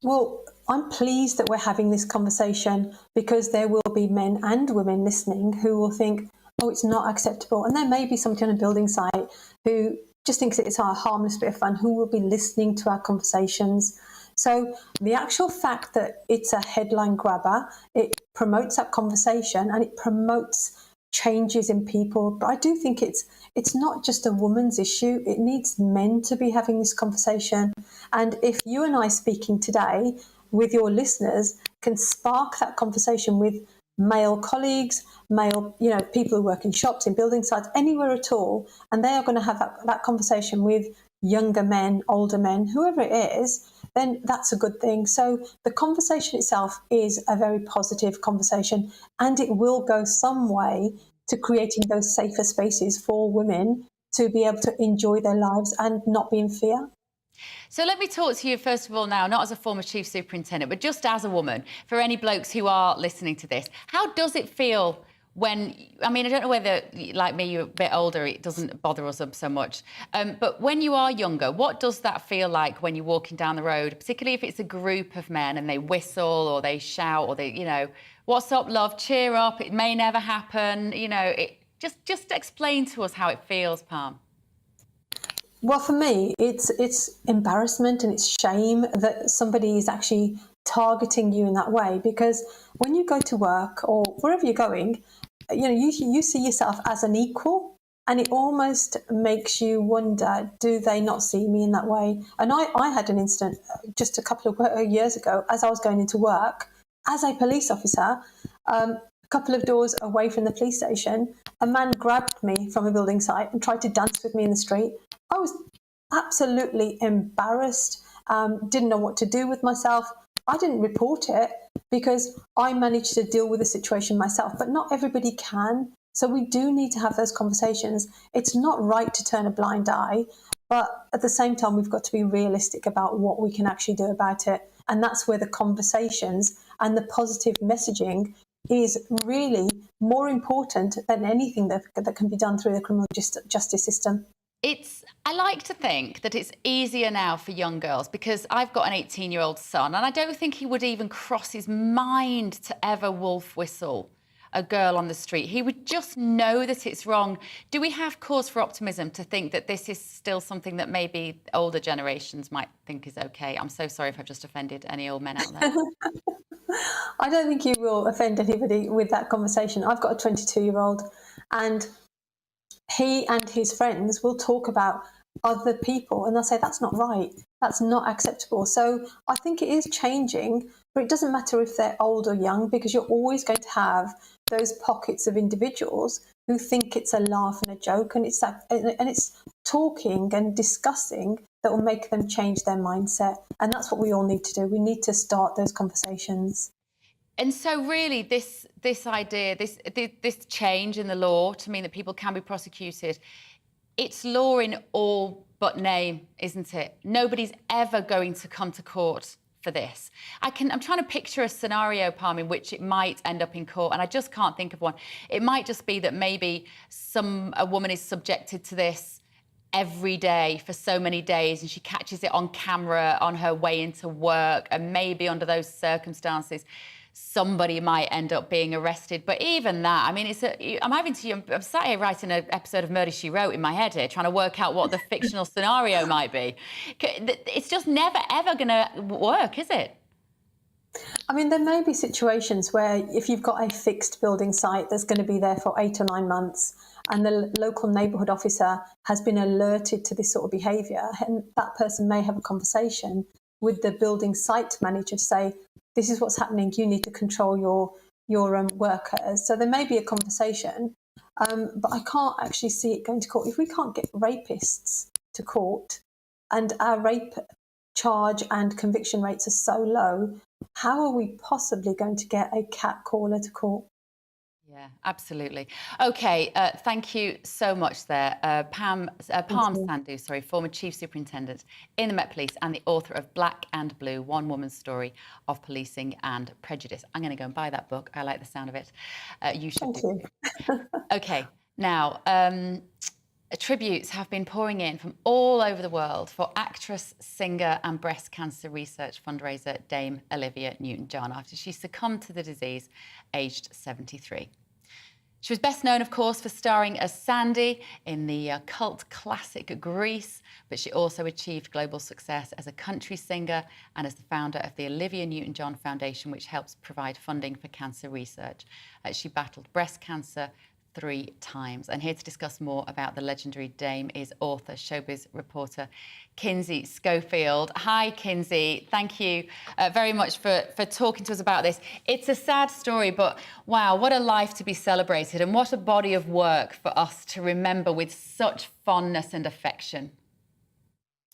Well, I'm pleased that we're having this conversation, because there will be men and women listening who will think, oh, it's not acceptable. And there may be somebody on a building site who just thinks it's a harmless bit of fun, who will be listening to our conversations. So the actual fact that it's a headline grabber, it promotes that conversation and it promotes changes in people. But I do think it's not just a woman's issue. It needs men to be having this conversation. And if you and I speaking today with your listeners can spark that conversation with male colleagues, male, people who work in shops, in building sites, anywhere at all, and they are going to have that conversation with younger men, older men, whoever it is, then that's a good thing. So the conversation itself is a very positive conversation, and it will go some way to creating those safer spaces for women to be able to enjoy their lives and not be in fear. So let me talk to you, first of all, now, not as a former chief superintendent, but just as a woman, for any blokes who are listening to this. How does it feel when, I don't know whether, like me, you're a bit older, it doesn't bother us so much, but when you are younger, what does that feel like when you're walking down the road, particularly if it's a group of men and they whistle or they shout or they, what's up, love, cheer up, it may never happen, just explain to us how it feels, Palm. Well, for me, it's embarrassment and it's shame that somebody is actually targeting you in that way, because when you go to work or wherever you're going, you see yourself as an equal, and it almost makes you wonder, do they not see me in that way? And I had an incident just a couple of years ago as I was going into work as a police officer, a couple of doors away from the police station. A man grabbed me from a building site and tried to dance with me in the street. I was absolutely embarrassed, didn't know what to do with myself. I didn't report it because I managed to deal with the situation myself, but not everybody can. So we do need to have those conversations. It's not right to turn a blind eye, but at the same time, we've got to be realistic about what we can actually do about it. And that's where the conversations and the positive messaging is really more important than anything that can be done through the criminal justice system. I like to think that it's easier now for young girls because I've got an 18-year-old son and I don't think he would even cross his mind to ever wolf whistle a girl on the street. He would just know that it's wrong. Do we have cause for optimism to think that this is still something that maybe older generations might think is okay? I'm so sorry if I've just offended any old men out there. I don't think you will offend anybody with that conversation. I've got a 22-year-old and he and his friends will talk about other people and they'll say, that's not right, that's not acceptable. So I think it is changing, but it doesn't matter if they're old or young, because you're always going to have those pockets of individuals who think it's a laugh and a joke, and it's talking and discussing that will make them change their mindset. And that's what we all need to do. We need to start those conversations. And so really this idea, this change in the law to mean that people can be prosecuted, it's law in all but name, isn't it? Nobody's ever going to come to court for this. I'm trying to picture a scenario, Palm, in which it might end up in court, and I just can't think of one. It might just be that maybe a woman is subjected to this every day for so many days and she catches it on camera on her way into work, and maybe under those circumstances somebody might end up being arrested. But even that, I mean, I'm sat here writing an episode of Murder, She Wrote in my head here, trying to work out what the fictional scenario might be. It's just never, ever going to work, is it? I mean, there may be situations where if you've got a fixed building site that's going to be there for 8 or 9 months and the local neighbourhood officer has been alerted to this sort of behaviour, and that person may have a conversation with the building site manager to say, this is what's happening, you need to control your workers. So there may be a conversation, but I can't actually see it going to court. If we can't get rapists to court and our rape charge and conviction rates are so low, how are we possibly going to get a cat caller to court? Yeah, absolutely. OK, thank you so much there. Palm Sandhu, former Chief Superintendent in the Met Police and the author of Black and Blue, One Woman's Story of Policing and Prejudice. I'm going to go and buy that book. I like the sound of it. You should do. OK, now, tributes have been pouring in from all over the world for actress, singer and breast cancer research fundraiser Dame Olivia Newton-John after she succumbed to the disease aged 73. She was best known, of course, for starring as Sandy in the cult classic Grease, but she also achieved global success as a country singer and as the founder of the Olivia Newton-John Foundation, which helps provide funding for cancer research. She battled breast cancer 3 times. And here to discuss more about the legendary Dame is author, showbiz reporter Kinsey Schofield. Hi, Kinsey. Thank you very much for talking to us about this. It's a sad story, but wow, what a life to be celebrated and what a body of work for us to remember with such fondness and affection.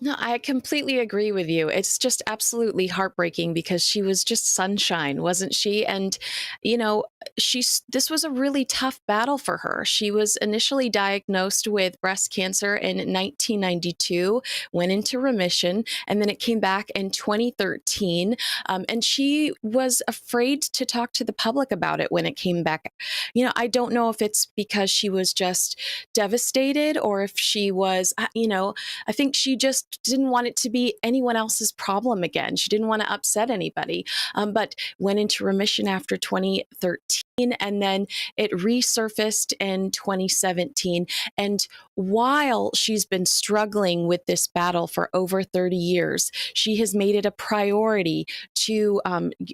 No, I completely agree with you. It's just absolutely heartbreaking because she was just sunshine, wasn't she? And, you know, this was a really tough battle for her. She was initially diagnosed with breast cancer in 1992, went into remission, and then it came back in 2013. And she was afraid to talk to the public about it when it came back. You know, I don't know if it's because she was just devastated or if she was, you know, I think she just didn't want it to be anyone else's problem again. She didn't want to upset anybody, but went into remission after 2013. And then it resurfaced in 2017. And while she's been struggling with this battle for over 30 years, she has made it a priority to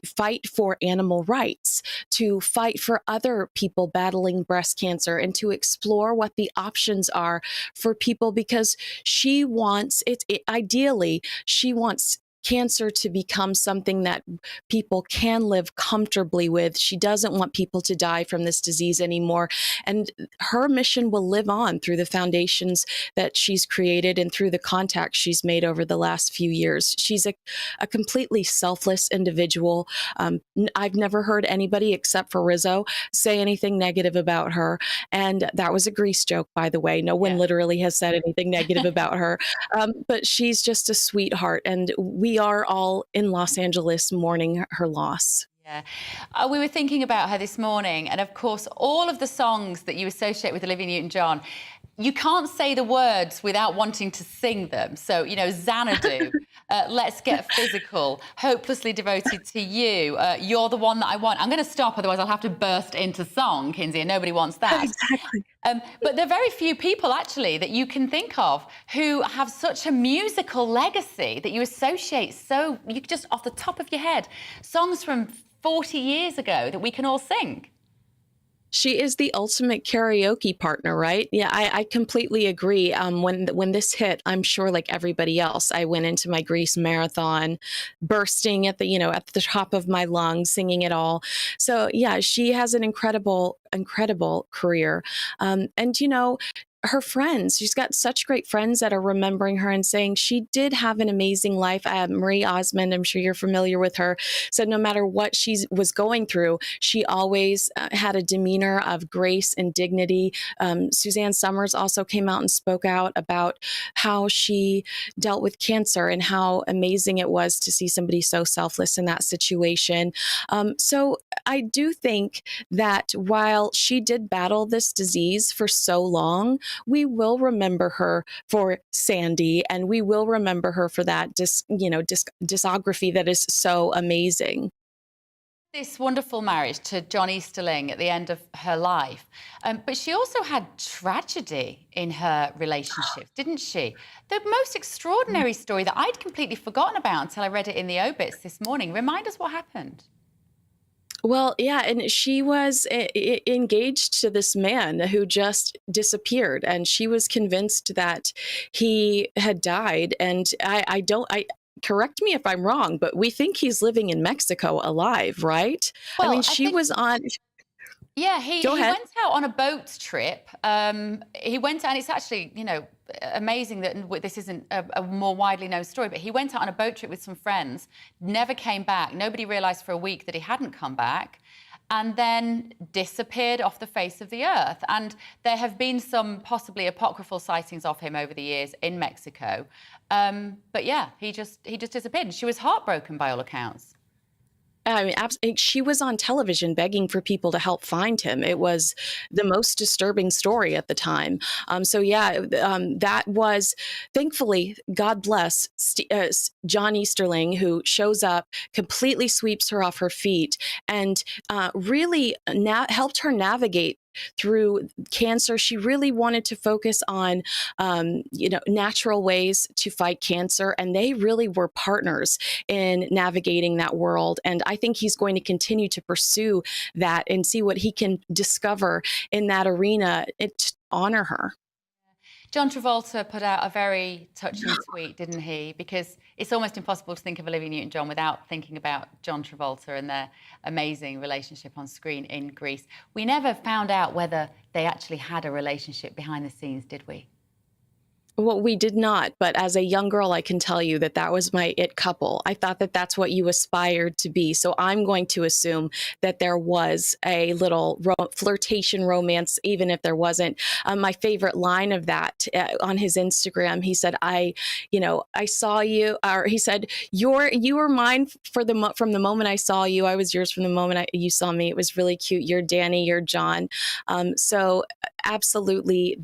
fight for animal rights, to fight for other people battling breast cancer, and to explore what the options are for people, because she wants ideally, she wants cancer to become something that people can live comfortably with. She doesn't want people to die from this disease anymore. And her mission will live on through the foundations that she's created and through the contacts she's made over the last few years. She's a completely selfless individual. I've never heard anybody except for Rizzo say anything negative about her. And that was a Grease joke, by the way. No one literally has said anything negative about her. But she's just a sweetheart. And we are all in Los Angeles mourning her loss. Yeah. We were thinking about her this morning, and of course, all of the songs that you associate with Olivia Newton-John, you can't say the words without wanting to sing them. So, you know, Xanadu, Let's Get Physical, Hopelessly Devoted to You, You're the One That I Want. I'm going to stop, otherwise I'll have to burst into song, Kinsey, and nobody wants that. Exactly. But there are very few people, actually, that you can think of who have such a musical legacy that you associate so, you just off the top of your head, songs from 40 years ago that we can all sing. She is the ultimate karaoke partner, right? Yeah, I completely agree. When this hit, I'm sure like everybody else, I went into my Grease marathon, bursting at the top of my lungs, singing it all. So yeah, she has an incredible career. And you know, her friends, she's got such great friends that are remembering her and saying she did have an amazing life. Marie Osmond, I'm sure you're familiar with her, said no matter what she was going through, she always had a demeanor of grace and dignity. Suzanne Summers also came out and spoke out about how she dealt with cancer and how amazing it was to see somebody so selfless in that situation. So I do think that while she did battle this disease for so long, we will remember her for Sandy, and we will remember her for that discography that is so amazing. This wonderful marriage to John Easterling at the end of her life. But she also had tragedy in her relationship, didn't she? The most extraordinary story that I'd completely forgotten about until I read it in the obits this morning. Remind us what happened. Well, yeah, and she was engaged to this man who just disappeared, and she was convinced that he had died. And I correct me if I'm wrong, but we think he's living in Mexico alive, right? Well, I mean, she was on. Yeah, he went out on a boat trip. He went, and it's actually, you know, amazing that this isn't a more widely known story, but he went out on a boat trip with some friends, never came back. Nobody realised for a week that he hadn't come back, and then disappeared off the face of the earth. And there have been some possibly apocryphal sightings of him over the years in Mexico. But yeah, he just disappeared. And she was heartbroken by all accounts. I mean, she was on television begging for people to help find him. It was the most disturbing story at the time. So yeah, that was, thankfully, God bless John Easterling, who shows up, completely sweeps her off her feet, and really helped her navigate through cancer. She really wanted to focus on, natural ways to fight cancer, and they really were partners in navigating that world. And I think he's going to continue to pursue that and see what he can discover in that arena to honor her. John Travolta put out a very touching tweet, didn't he? Because it's almost impossible to think of Olivia Newton-John without thinking about John Travolta and their amazing relationship on screen in Grease. We never found out whether they actually had a relationship behind the scenes, did we? Well, we did not, but as a young girl, I can tell you that that was my it couple. I thought that that's what you aspired to be. So I'm going to assume that there was a little flirtation romance, even if there wasn't. My favorite line of that on his Instagram, he said, I saw you, or he said, you were mine from the moment I saw you. I was yours from the moment you saw me. It was really cute. You're Danny, you're John. So absolutely,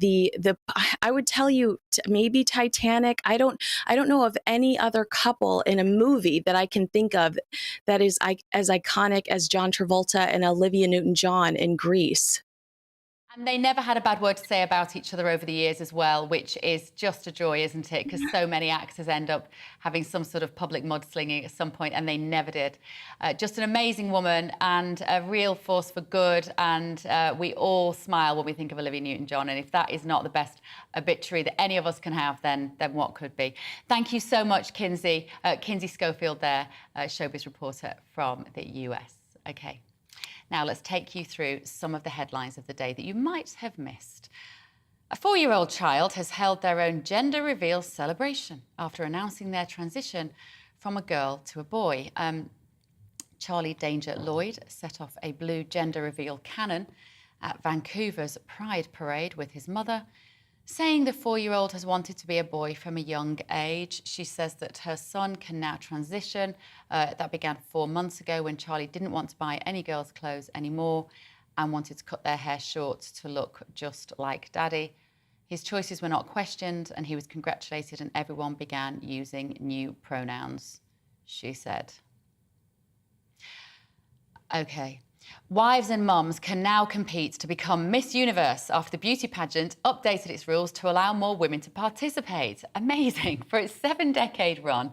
I would tell you, maybe Titanic. I don't know of any other couple in a movie that I can think of that is as iconic as John Travolta and Olivia Newton-John in Grease. And they never had a bad word to say about each other over the years as well, which is just a joy, isn't it? Because so many actors end up having some sort of public mudslinging at some point, and they never did. Just an amazing woman and a real force for good. And we all smile when we think of Olivia Newton-John. And if that is not the best obituary that any of us can have, then what could be? Thank you so much, Kinsey. Kinsey Schofield there, showbiz reporter from the US. Okay. Now, let's take you through some of the headlines of the day that you might have missed. A 4-year-old child has held their own gender reveal celebration after announcing their transition from a girl to a boy. Charlie Danger Lloyd set off a blue gender reveal cannon at Vancouver's Pride Parade with his mother, saying the 4-year-old has wanted to be a boy from a young age. She says that her son can now transition. That began 4 months ago when Charlie didn't want to buy any girls' clothes anymore and wanted to cut their hair short to look just like Daddy. His choices were not questioned and he was congratulated and everyone began using new pronouns, she said. Okay. Wives and mums can now compete to become Miss Universe after the beauty pageant updated its rules to allow more women to participate. Amazing. For its 7-decade run,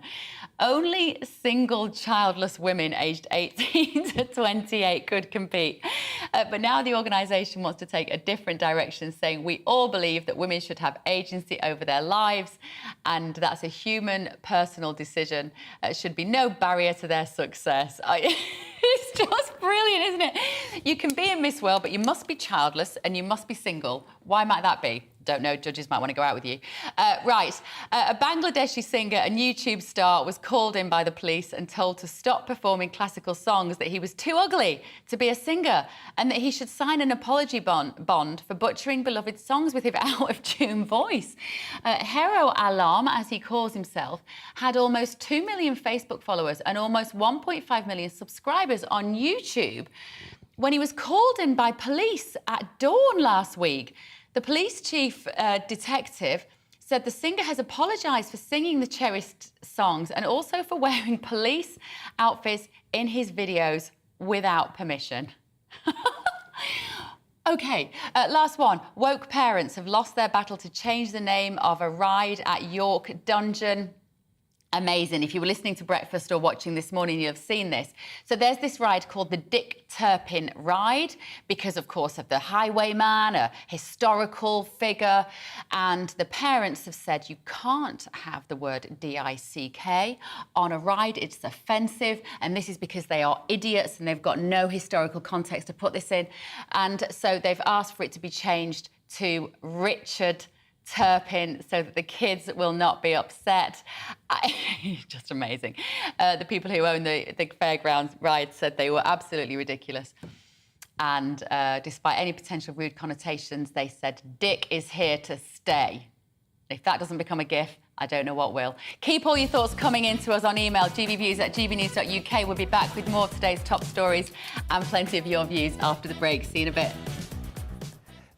only single childless women aged 18 to 28 could compete. But now the organisation wants to take a different direction, saying we all believe that women should have agency over their lives and that's a human, personal decision. Should be no barrier to their success. It's just brilliant, isn't it? You can be in Miss World, but you must be childless and you must be single. Why might that be? Don't know, judges might want to go out with you. A Bangladeshi singer and YouTube star was called in by the police and told to stop performing classical songs, that he was too ugly to be a singer and that he should sign an apology bond for butchering beloved songs with his out-of-tune voice. Hero Alam, as he calls himself, had almost 2 million Facebook followers and almost 1.5 million subscribers on YouTube when he was called in by police at dawn last week. The police chief detective said the singer has apologised for singing the cherished songs and also for wearing police outfits in his videos without permission. OK, last one. Woke parents have lost their battle to change the name of a ride at York Dungeon. Amazing. If you were listening to Breakfast or watching this morning, you'll have seen this. So there's this ride called the Dick Turpin ride because, of course, of the highwayman, a historical figure. And the parents have said you can't have the word D-I-C-K on a ride. It's offensive. And this is because they are idiots and they've got no historical context to put this in. And so they've asked for it to be changed to Richard Turpin so that the kids will not be upset. Just amazing. The people who own the fairgrounds ride said they were absolutely ridiculous. And despite any potential rude connotations, they said, Dick is here to stay. If that doesn't become a GIF, I don't know what will. Keep all your thoughts coming in to us on email, gbviews@gbnews.uk. We'll be back with more of today's top stories and plenty of your views after the break. See you in a bit.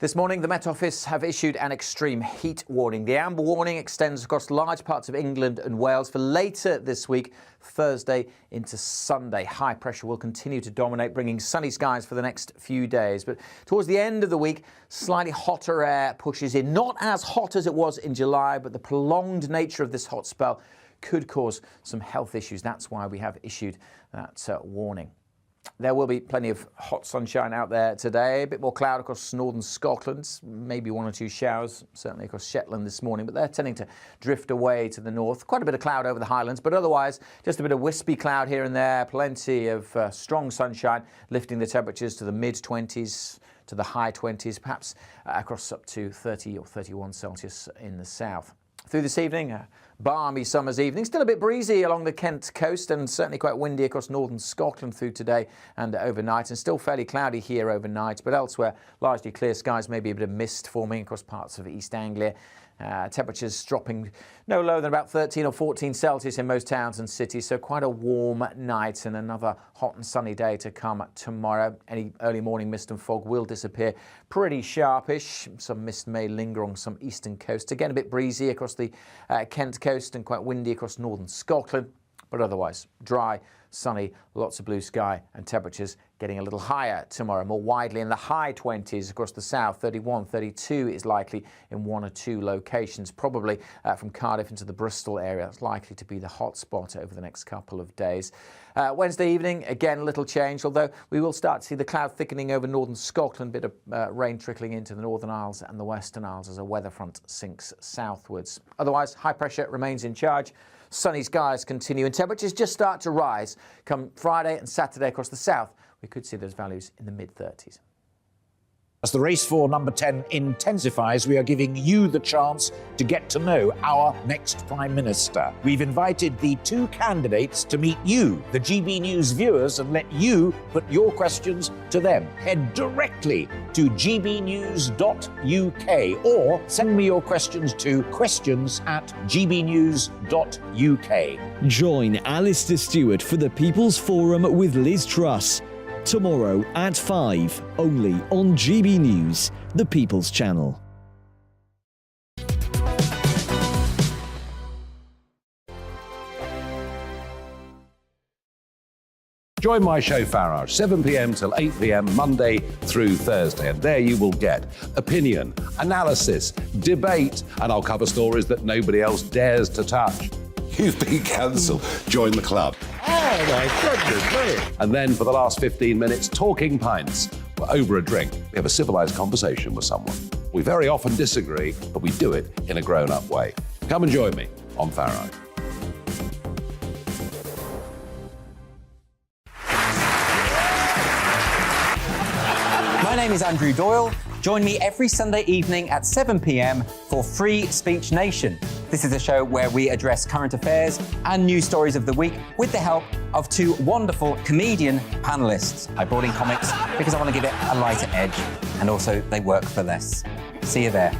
This morning, the Met Office have issued an extreme heat warning. The amber warning extends across large parts of England and Wales for later this week, Thursday into Sunday. High pressure will continue to dominate, bringing sunny skies for the next few days. But towards the end of the week, slightly hotter air pushes in. Not as hot as it was in July, but the prolonged nature of this hot spell could cause some health issues. That's why we have issued that warning. There will be plenty of hot sunshine out there today. A bit more cloud across northern Scotland, maybe 1 or 2 showers, certainly across Shetland this morning, but they're tending to drift away to the north. Quite a bit of cloud over the Highlands, but otherwise just a bit of wispy cloud here and there. Plenty of strong sunshine, lifting the temperatures to the mid-20s, to the high 20s, perhaps across up to 30 or 31 Celsius in the south. Through this evening, a balmy summer's evening. Still a bit breezy along the Kent coast and certainly quite windy across northern Scotland through today and overnight, and still fairly cloudy here overnight, but elsewhere largely clear skies, maybe a bit of mist forming across parts of East Anglia. Temperatures dropping no lower than about 13 or 14 Celsius in most towns and cities, so quite a warm night and another hot and sunny day to come tomorrow. Any early morning mist and fog will disappear pretty sharpish. Some mist may linger on some eastern coast. Again, a bit breezy across the Kent coast and quite windy across northern Scotland, but otherwise dry, sunny, lots of blue sky and temperatures getting a little higher tomorrow, more widely in the high 20s across the south. 31, 32 is likely in 1 or 2 locations, probably from Cardiff into the Bristol area. It's likely to be the hot spot over the next couple of days. Wednesday evening, again, little change, although we will start to see the cloud thickening over northern Scotland, bit of rain trickling into the Northern Isles and the Western Isles as a weather front sinks southwards. Otherwise, high pressure remains in charge. Sunny skies continue and temperatures just start to rise. Come Friday and Saturday across the south, we could see those values in the mid-30s. As the race for number 10 intensifies, we are giving you the chance to get to know our next Prime Minister. We've invited the two candidates to meet you, the GB News viewers, and let you put your questions to them. Head directly to gbnews.uk or send me your questions to questions@gbnews.uk. Join Alistair Stewart for the People's Forum with Liz Truss. Tomorrow at 5, only on GB News, the People's Channel. Join my show Farage, 7 p.m. till 8 p.m. Monday through Thursday. And there you will get opinion, analysis, debate, and I'll cover stories that nobody else dares to touch. You've been cancelled. Join the club. Oh my goodness me. And then for the last 15 minutes, talking pints. We're over a drink. We have a civilised conversation with someone. We very often disagree, but we do it in a grown-up way. Come and join me on Farage. My name is Andrew Doyle. Join me every Sunday evening at 7 p.m. for Free Speech Nation. This is a show where we address current affairs and news stories of the week with the help of two wonderful comedian panellists. I brought in comics because I want to give it a lighter edge, and also they work for less. See you there.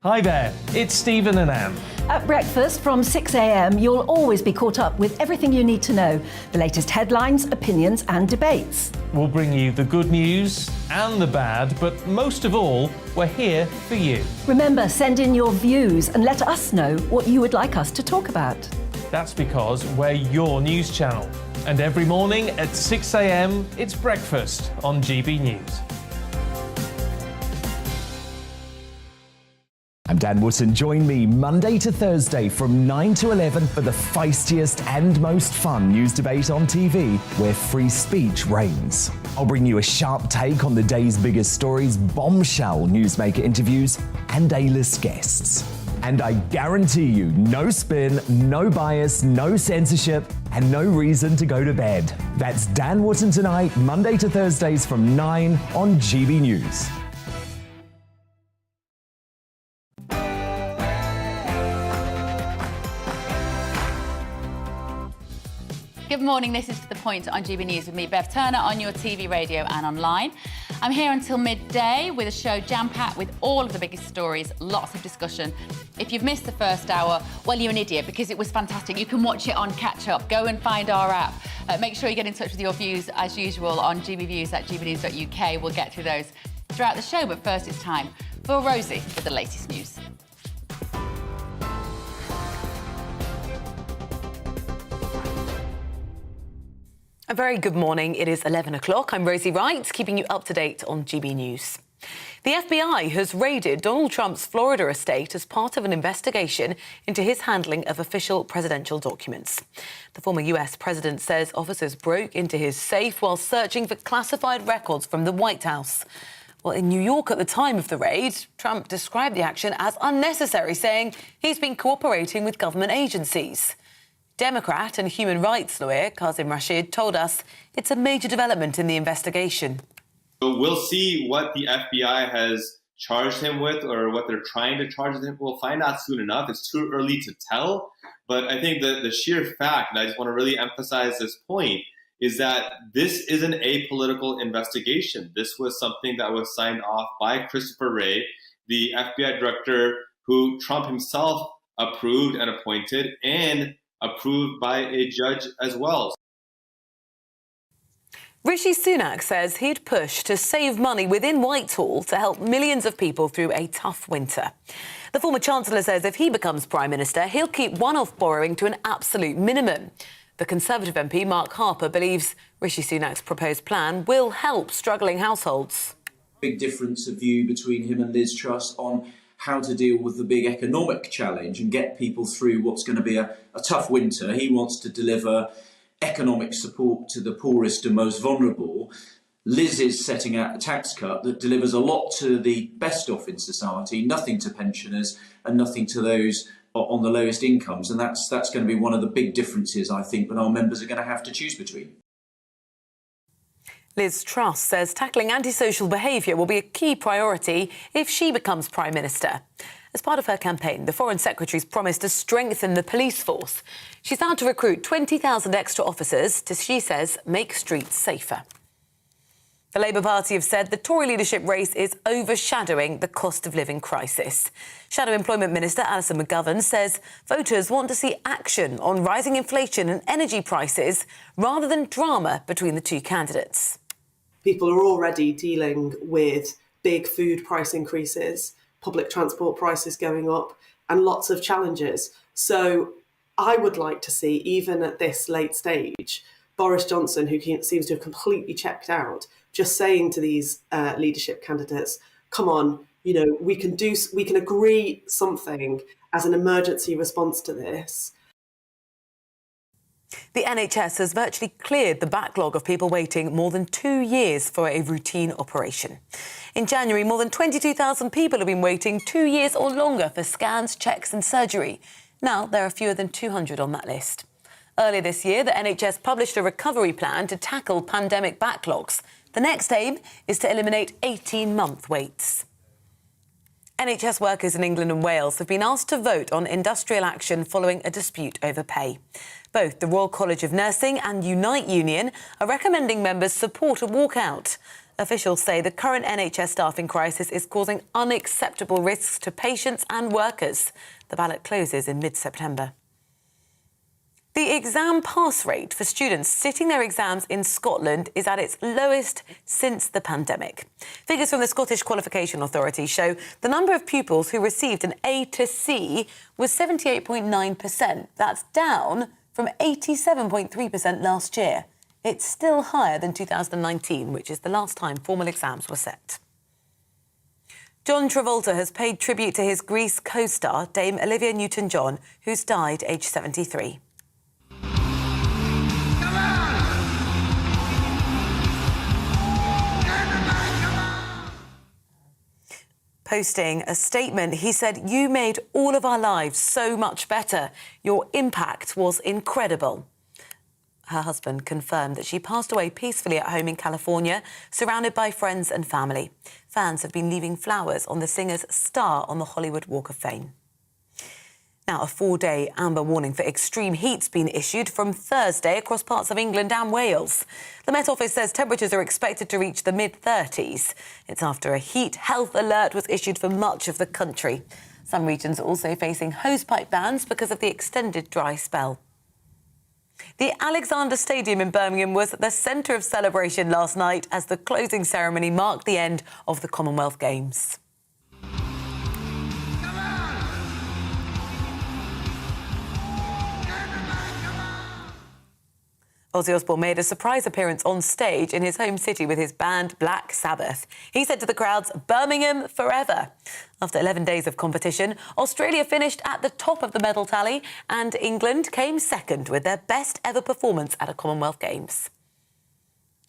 Hi there, it's Stephen and Anne. At breakfast from 6 a.m, you'll always be caught up with everything you need to know, the latest headlines, opinions and debates. We'll bring you the good news and the bad, but most of all, we're here for you. Remember, send in your views and let us know what you would like us to talk about. That's because we're your news channel. And every morning at 6 a.m, it's breakfast on GB News. I'm Dan Wootton. Join me Monday to Thursday from 9 to 11 for the feistiest and most fun news debate on TV, where free speech reigns. I'll bring you a sharp take on the day's biggest stories, bombshell newsmaker interviews, and A-list guests. And I guarantee you, no spin, no bias, no censorship, and no reason to go to bed. That's Dan Wootton tonight, Monday to Thursdays from 9 on GB News. Good morning, this is To The Point on GB News with me, Bev Turner, on your TV, radio and online. I'm here until midday with a show jam-packed with all of the biggest stories, lots of discussion. If you've missed the first hour, well, you're an idiot because it was fantastic. You can watch it on catch-up. Go and find our app. Make sure you get in touch with your views, as usual, on gbviews@gbnews.uk. We'll get through those throughout the show, but first it's time for Rosie with the latest news. A very good morning. It is 11 o'clock. I'm Rosie Wright, keeping you up to date on GB News. The FBI has raided Donald Trump's Florida estate as part of an investigation into his handling of official presidential documents. The former US president says officers broke into his safe while searching for classified records from the White House. Well, in New York at the time of the raid, Trump described the action as unnecessary, saying he's been cooperating with government agencies. Democrat and human rights lawyer Kazim Rashid told us it's a major development in the investigation. So we'll see what the FBI has charged him with or what they're trying to charge him. We'll find out soon enough. It's too early to tell. But I think the sheer fact, and I just want to really emphasize this point, is that this is an apolitical investigation. This was something that was signed off by Christopher Wray, the FBI director who Trump himself approved and appointed, and approved by a judge as well. Rishi Sunak says he'd push to save money within Whitehall to help millions of people through a tough winter. The former Chancellor says if he becomes Prime Minister, he'll keep one-off borrowing to an absolute minimum. The Conservative MP, Mark Harper, believes Rishi Sunak's proposed plan will help struggling households. Big difference of view between him and Liz Truss on how to deal with the big economic challenge and get people through what's going to be a tough winter. He wants to deliver economic support to the poorest and most vulnerable. Liz is setting out a tax cut that delivers a lot to the best off in society, nothing to pensioners and nothing to those on the lowest incomes, and that's going to be one of the big differences, I think, that our members are going to have to choose between. Liz Truss says tackling antisocial behaviour will be a key priority if she becomes Prime Minister. As part of her campaign, the Foreign Secretary's promised to strengthen the police force. She's vowed to recruit 20,000 extra officers to, she says, make streets safer. The Labour Party have said the Tory leadership race is overshadowing the cost of living crisis. Shadow Employment Minister Alison McGovern says voters want to see action on rising inflation and energy prices rather than drama between the two candidates. People are already dealing with big food price increases, public transport prices going up, and lots of challenges. So I would like to see, even at this late stage, Boris Johnson, who seems to have completely checked out, just saying to these leadership candidates, come on, we can agree something as an emergency response to this. The NHS has virtually cleared the backlog of people waiting more than 2 years for a routine operation. In January, more than 22,000 people have been waiting 2 years or longer for scans, checks and surgery. Now there are fewer than 200 on that list. Earlier this year, the NHS published a recovery plan to tackle pandemic backlogs. The next aim is to eliminate 18-month waits. NHS workers in England and Wales have been asked to vote on industrial action following a dispute over pay. Both the Royal College of Nursing and Unite Union are recommending members support a walkout. Officials say the current NHS staffing crisis is causing unacceptable risks to patients and workers. The ballot closes in mid-September. The exam pass rate for students sitting their exams in Scotland is at its lowest since the pandemic. Figures from the Scottish Qualification Authority show the number of pupils who received an A to C was 78.9%. That's down from 87.3% last year. It's still higher than 2019, which is the last time formal exams were set. John Travolta has paid tribute to his Grease co-star, Dame Olivia Newton-John, who's died aged 73. Posting a statement, he said, "You made all of our lives so much better. Your impact was incredible." Her husband confirmed that she passed away peacefully at home in California, surrounded by friends and family. Fans have been leaving flowers on the singer's star on the Hollywood Walk of Fame. Now, a 4-day amber warning for extreme heat's been issued from Thursday across parts of England and Wales. The Met Office says temperatures are expected to reach the mid-30s. It's after a heat health alert was issued for much of the country. Some regions are also facing hosepipe bans because of the extended dry spell. The Alexander Stadium in Birmingham was at the centre of celebration last night as the closing ceremony marked the end of the Commonwealth Games. Ozzy Osbourne made a surprise appearance on stage in his home city with his band Black Sabbath. He said to the crowds, "Birmingham forever." After 11 days of competition, Australia finished at the top of the medal tally and England came second with their best ever performance at a Commonwealth Games.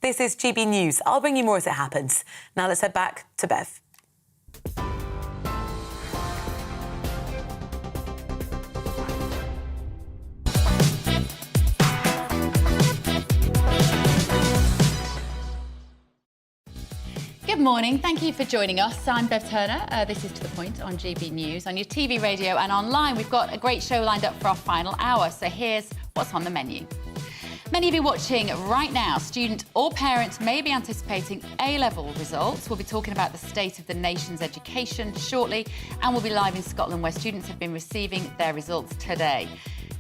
This is GB News. I'll bring you more as it happens. Now let's head back to Bev. Good morning. Thank you for joining us. I'm Bev Turner. This is To The Point on GB News. On your TV, radio and online, we've got a great show lined up for our final hour. So here's what's on the menu. Many of you watching right now, student or parent, may be anticipating A-level results. We'll be talking about the state of the nation's education shortly, and we'll be live in Scotland where students have been receiving their results today.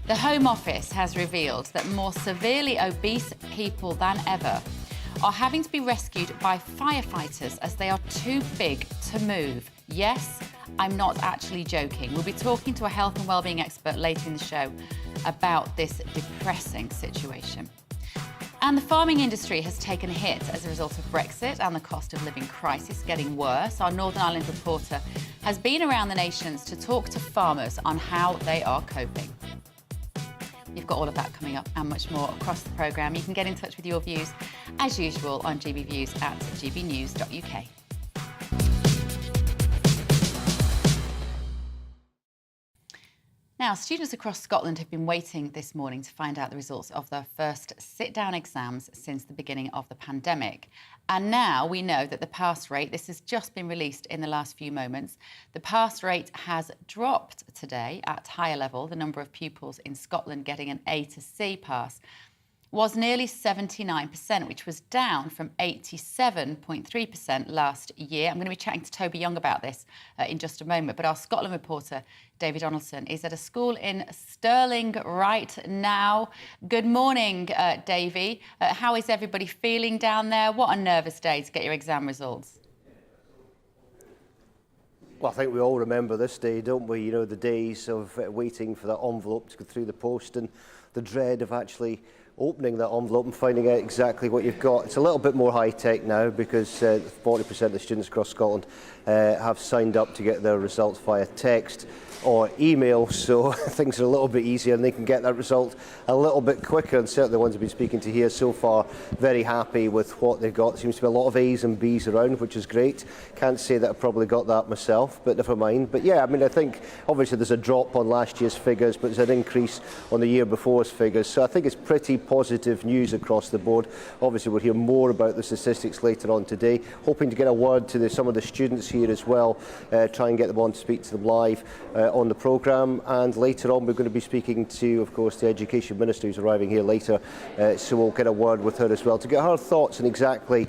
The Home Office has revealed that more severely obese people than ever are having to be rescued by firefighters as they are too big to move. Yes, I'm not actually joking. We'll be talking to a health and wellbeing expert later in the show about this depressing situation. And the farming industry has taken a hit as a result of Brexit and the cost of living crisis getting worse. Our Northern Ireland reporter has been around the nations to talk to farmers on how they are coping. You've got all of that coming up and much more across the programme. You can get in touch with your views, as usual, on gbviews at gbnews.uk. Now, students across Scotland have been waiting this morning to find out the results of their first sit-down exams since the beginning of the pandemic. And now we know that the pass rate, this has just been released in the last few moments, the pass rate has dropped today at higher level. The number of pupils in Scotland getting an A to C pass was nearly 79%, which was down from 87.3% last year. I'm going to be chatting to Toby Young about this in just a moment, but our Scotland reporter, David Donaldson, is at a school in Stirling right now. Good morning, Davy. How is everybody feeling down there? What a nervous day to get your exam results. Well, I think we all remember this day, don't we? You know, the days of waiting for that envelope to go through the post and the dread of actually opening that envelope and finding out exactly what you've got. It's a little bit more high-tech now because 40% of the students across Scotland have signed up to get their results via text or email, so things are a little bit easier and they can get that result a little bit quicker. And certainly the ones I've been speaking to here so far, very happy with what they've got. Seems to be a lot of A's and B's around, which is great. Can't say that I probably got that myself, but never mind. But yeah, I mean, I think obviously there's a drop on last year's figures, but there's an increase on the year before's figures. So I think it's pretty positive news across the board. Obviously we'll hear more about the statistics later on today. Hoping to get a word to some of the students here as well, try and get them on to speak to them live on the programme. And later on we're going to be speaking to, of course, the Education Minister who's arriving here later, so we'll get a word with her as well to get her thoughts on exactly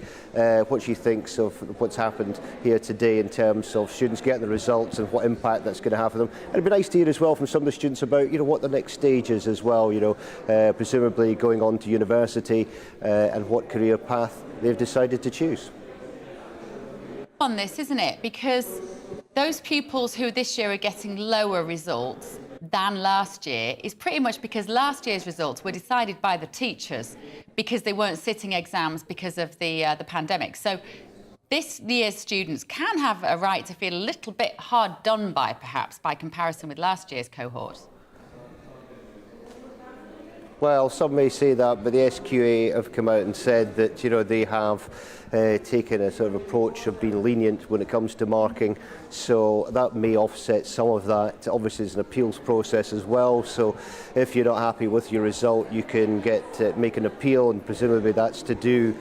what she thinks of what's happened here today in terms of students getting the results and what impact that's going to have for them. And it'd be nice to hear as well from some of the students about, you know, what the next stage is as well, you know, presumably going on to university and what career path they've decided to choose. On this, isn't it? Because those pupils who this year are getting lower results than last year is pretty much because last year's results were decided by the teachers because they weren't sitting exams because of the pandemic. So this year's students can have a right to feel a little bit hard done by, perhaps, by comparison with last year's cohort. Well, some may say that, but the SQA have come out and said that, you know, they have taken a sort of approach of being lenient when it comes to marking, so that may offset some of that. Obviously, there's an appeals process as well, so if you're not happy with your result, you can make an appeal, and presumably that's to do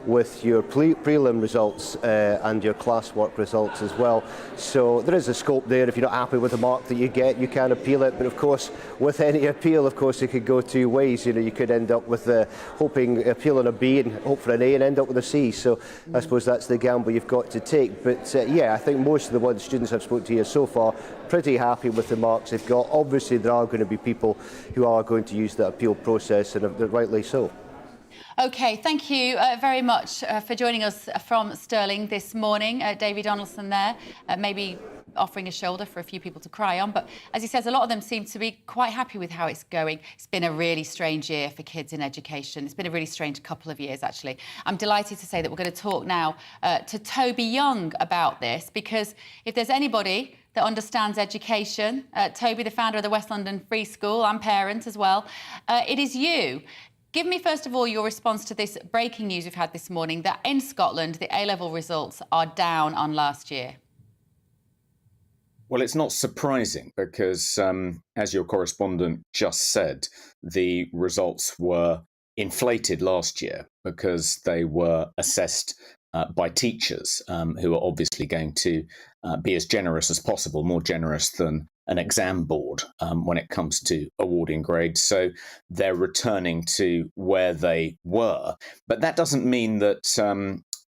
with your prelim results and your classwork results as well. So there is a scope there. If you're not happy with the mark that you get, you can appeal it. But of course, with any appeal, of course, it could go two ways. You know, you could end up with appealing a B and hope for an A and end up with a C. So I suppose that's the gamble you've got to take. But yeah, I think most of the students I've spoken to here so far, pretty happy with the marks they've got. Obviously, there are going to be people who are going to use that appeal process, and rightly so. OK, thank you very much for joining us from Stirling this morning. David Donaldson there, maybe offering a shoulder for a few people to cry on. But as he says, a lot of them seem to be quite happy with how it's going. It's been a really strange year for kids in education. It's been a really strange couple of years, actually. I'm delighted to say that we're going to talk now to Toby Young about this, because if there's anybody that understands education, Toby, the founder of the West London Free School and parent as well, it is you. Give me, first of all, your response to this breaking news we've had this morning, that in Scotland, the A-level results are down on last year. Well, it's not surprising because, as your correspondent just said, the results were inflated last year because they were assessed by teachers who are obviously going to be as generous as possible, more generous than an exam board when it comes to awarding grades. So they're returning to where they were. But that doesn't mean that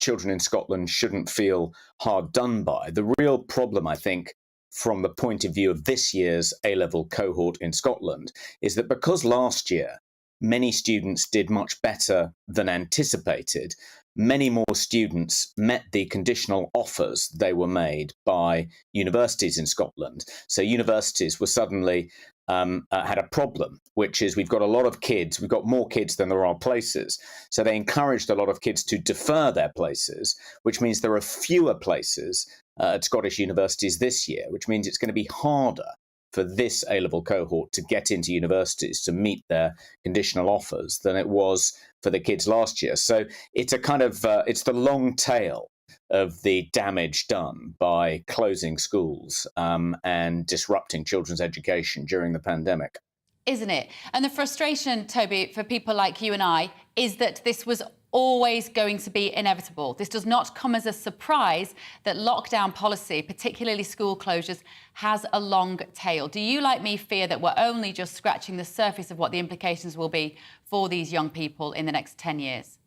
children in Scotland shouldn't feel hard done by. The real problem, I think, from the point of view of this year's A-level cohort in Scotland, is that because last year many students did much better than anticipated, many more students met the conditional offers they were made by universities in Scotland. So universities were suddenly had a problem, which is we've got a lot of kids, we've got more kids than there are places. So they encouraged a lot of kids to defer their places, which means there are fewer places at Scottish universities this year, which means it's going to be harder for this A-level cohort to get into universities to meet their conditional offers than it was for the kids last year. So it's a kind of, it's the long tail of the damage done by closing schools and disrupting children's education during the pandemic. Isn't it? And the frustration, Toby, for people like you and I, is that this was always going to be inevitable. This does not come as a surprise that lockdown policy, particularly school closures, has a long tail. Do you, like me, fear that we're only just scratching the surface of what the implications will be for these young people in the next 10 years?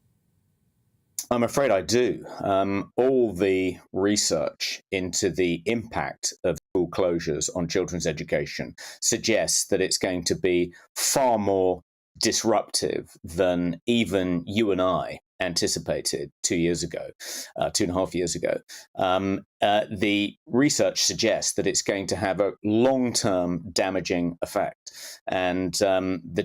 I'm afraid I do. All the research into the impact of school closures on children's education suggests that it's going to be far more disruptive than even you and I anticipated 2 years ago, 2.5 years ago. The research suggests that it's going to have a long-term damaging effect, and the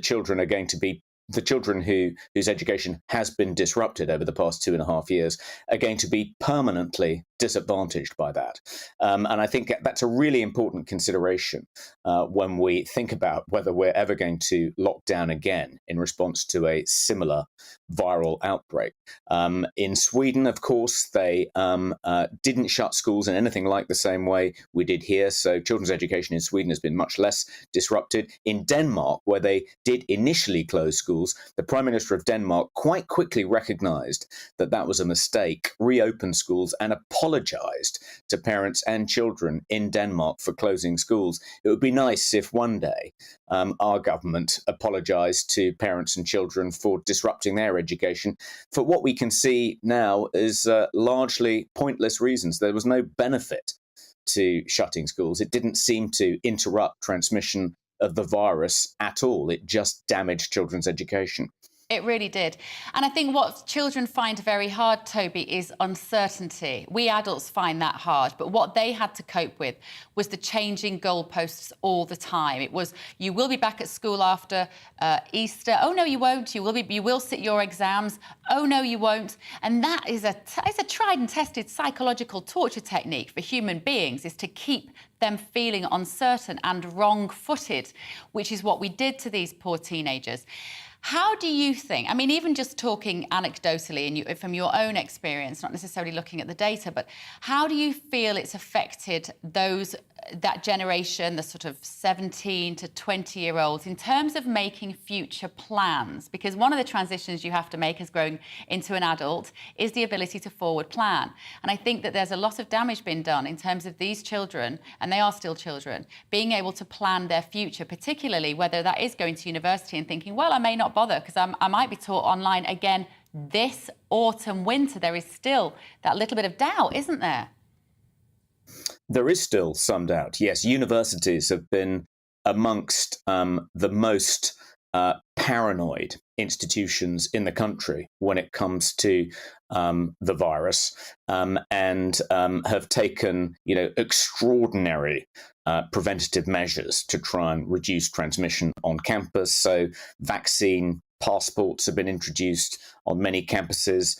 children whose education has been disrupted over the past 2.5 years are going to be permanently disadvantaged by that. And I think that's a really important consideration when we think about whether we're ever going to lock down again in response to a similar viral outbreak. In Sweden, of course, they didn't shut schools in anything like the same way we did here. So children's education in Sweden has been much less disrupted. In Denmark, where they did initially close schools, the Prime Minister of Denmark quite quickly recognized that that was a mistake, reopened schools and apologized to parents and children in Denmark for closing schools. It would be nice if one day our government apologized to parents and children for disrupting their education for what we can see now is largely pointless reasons. There was no benefit to shutting schools. It didn't seem to interrupt transmission of the virus at all. It just damaged children's education. It really did. And I think what children find very hard, Toby, is uncertainty. We adults find that hard. But what they had to cope with was the changing goalposts all the time. It was, you will be back at school after Easter. Oh, no, you won't. You will sit your exams. Oh, no, you won't. And that is a tried and tested psychological torture technique for human beings, is to keep them feeling uncertain and wrong-footed, which is what we did to these poor teenagers. How do you think, I mean, even just talking anecdotally and from your own experience, not necessarily looking at the data, but how do you feel it's affected that generation, the sort of 17 to 20-year-olds, in terms of making future plans? Because one of the transitions you have to make as growing into an adult is the ability to forward plan. And I think that there's a lot of damage being done in terms of these children, and they are still children, being able to plan their future, particularly whether that is going to university and thinking, well, I may not bother because I might be taught online again this autumn, winter. There is still that little bit of doubt, isn't there? There is still some doubt. Yes, universities have been amongst the most paranoid institutions in the country when it comes to the virus, and have taken, extraordinary preventative measures to try and reduce transmission on campus. So vaccine passports have been introduced on many campuses.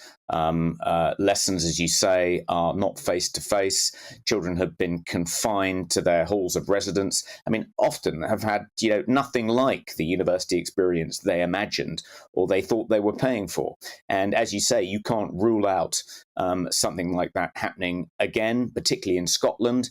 Lessons, as you say, are not face-to-face. Children have been confined to their halls of residence. I mean, often have had, nothing like the university experience they imagined or they thought they were paying for. And as you say, you can't rule out something like that happening again, particularly in Scotland,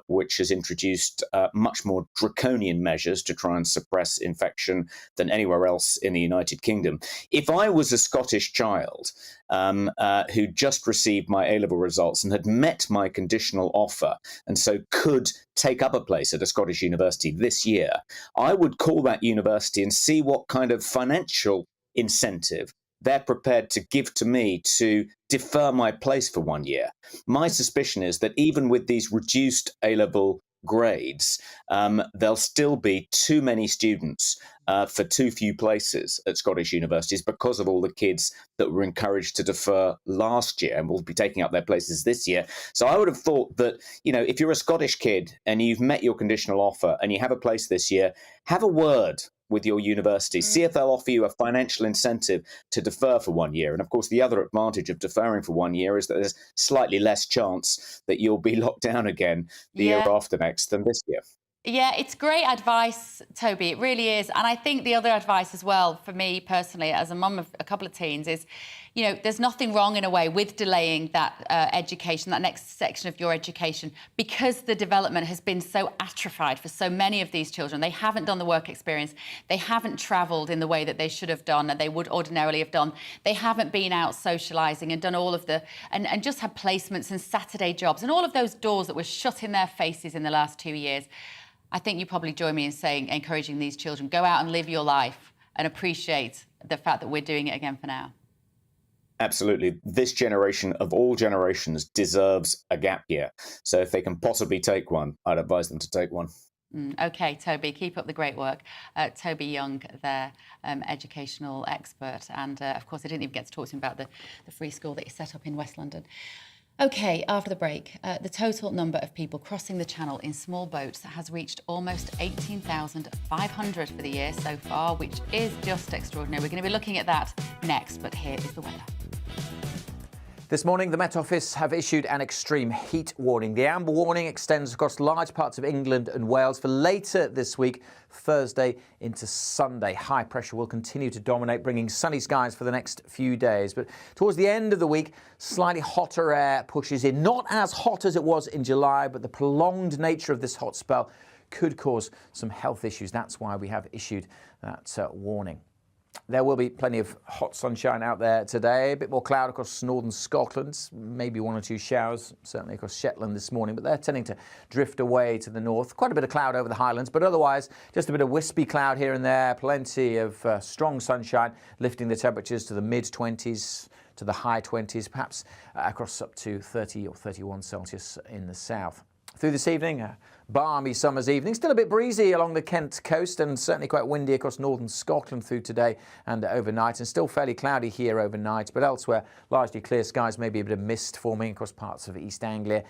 which has introduced much more draconian measures to try and suppress infection than anywhere else in the United Kingdom. If I was a Scottish child who just received my A-level results and had met my conditional offer and so could take up a place at a Scottish university this year, I would call that university and see what kind of financial incentive they're prepared to give to me to defer my place for 1 year. My suspicion is that even with these reduced A-level grades, there'll still be too many students for too few places at Scottish universities because of all the kids that were encouraged to defer last year and will be taking up their places this year. So I would have thought that, if you're a Scottish kid and you've met your conditional offer and you have a place this year, have a word with your university, see if they'll offer you a financial incentive to defer for 1 year. And of course, the other advantage of deferring for 1 year is that there's slightly less chance that you'll be locked down again the year after next than this year. Yeah, it's great advice, Toby. It really is. And I think the other advice as well, for me personally, as a mum of a couple of teens, is, there's nothing wrong in a way with delaying that education, that next section of your education, because the development has been so atrophied for so many of these children. They haven't done the work experience. They haven't travelled in the way that they should have done and they would ordinarily have done. They haven't been out socialising and done all of and just had placements and Saturday jobs and all of those doors that were shut in their faces in the last 2 years. I think you probably join me in encouraging these children, go out and live your life and appreciate the fact that we're doing it again for now. Absolutely. This generation of all generations deserves a gap year. So if they can possibly take one, I'd advise them to take one. OK, Toby, keep up the great work. Toby Young, their educational expert. And, of course, I didn't even get to talk to him about the free school that he set up in West London. OK, after the break, the total number of people crossing the Channel in small boats has reached almost 18,500 for the year so far, which is just extraordinary. We're going to be looking at that next, but here is the weather. This morning, the Met Office have issued an extreme heat warning. The amber warning extends across large parts of England and Wales for later this week, Thursday into Sunday. High pressure will continue to dominate, bringing sunny skies for the next few days. But towards the end of the week, slightly hotter air pushes in. Not as hot as it was in July, but the prolonged nature of this hot spell could cause some health issues. That's why we have issued that warning. There will be plenty of hot sunshine out there today. A bit more cloud across northern Scotland, maybe 1 or 2 showers, certainly across Shetland this morning, but they're tending to drift away to the north. Quite a bit of cloud over the Highlands, but otherwise just a bit of wispy cloud here and there. Plenty of strong sunshine, lifting the temperatures to the mid-20s, to the high 20s, perhaps across up to 30 or 31 Celsius in the south. Through this evening, a balmy summer's evening. Still a bit breezy along the Kent coast and certainly quite windy across northern Scotland through today and overnight, and still fairly cloudy here overnight, but elsewhere largely clear skies, maybe a bit of mist forming across parts of East Anglia.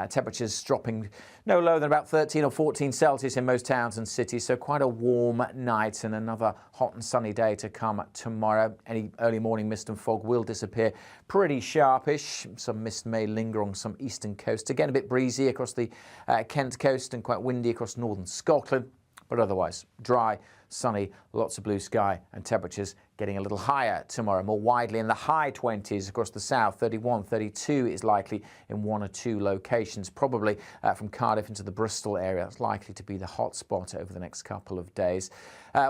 Temperatures dropping no lower than about 13 or 14 Celsius in most towns and cities, so quite a warm night and another hot and sunny day to come tomorrow. Any early morning mist and fog will disappear pretty sharpish. Some mist may linger on some eastern coast. Again, a bit breezy across the Kent coast and quite windy across northern Scotland, but otherwise dry, sunny, lots of blue sky and temperatures getting a little higher tomorrow, more widely in the high 20s across the south. 31, 32 is likely in 1 or 2 locations, probably from Cardiff into the Bristol area. It's likely to be the hot spot over the next couple of days.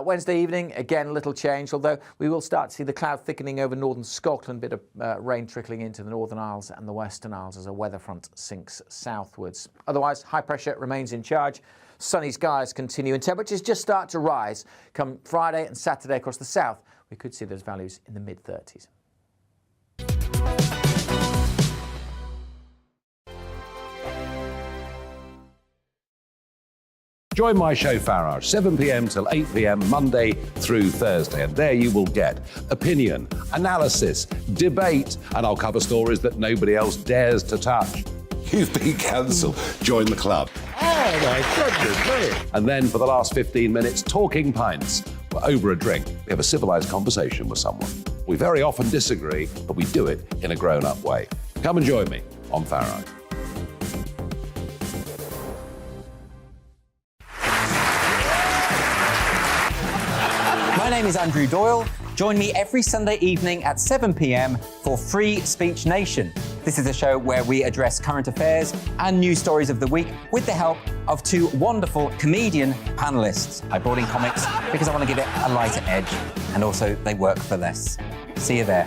Wednesday evening, again, little change, although we will start to see the cloud thickening over northern Scotland, bit of rain trickling into the Northern Isles and the Western Isles as a weather front sinks southwards. Otherwise, high pressure remains in charge. Sunny skies continue and temperatures just start to rise. Come Friday and Saturday across the south, we could see those values in the mid-30s. Join my show Farage, 7 p.m. till 8 p.m. Monday through Thursday, and there you will get opinion, analysis, debate, and I'll cover stories that nobody else dares to touch. You've been cancelled. Join the club. Oh my goodness me. And then for the last 15 minutes, talking pints. We're over a drink. We have a civilised conversation with someone. We very often disagree, but we do it in a grown-up way. Come and join me on Farage. My name is Andrew Doyle. Join me every Sunday evening at 7 p.m. for Free Speech Nation. This is a show where we address current affairs and news stories of the week with the help of 2 wonderful comedian panellists. I brought in comics because I want to give it a lighter edge, and also they work for less. See you there.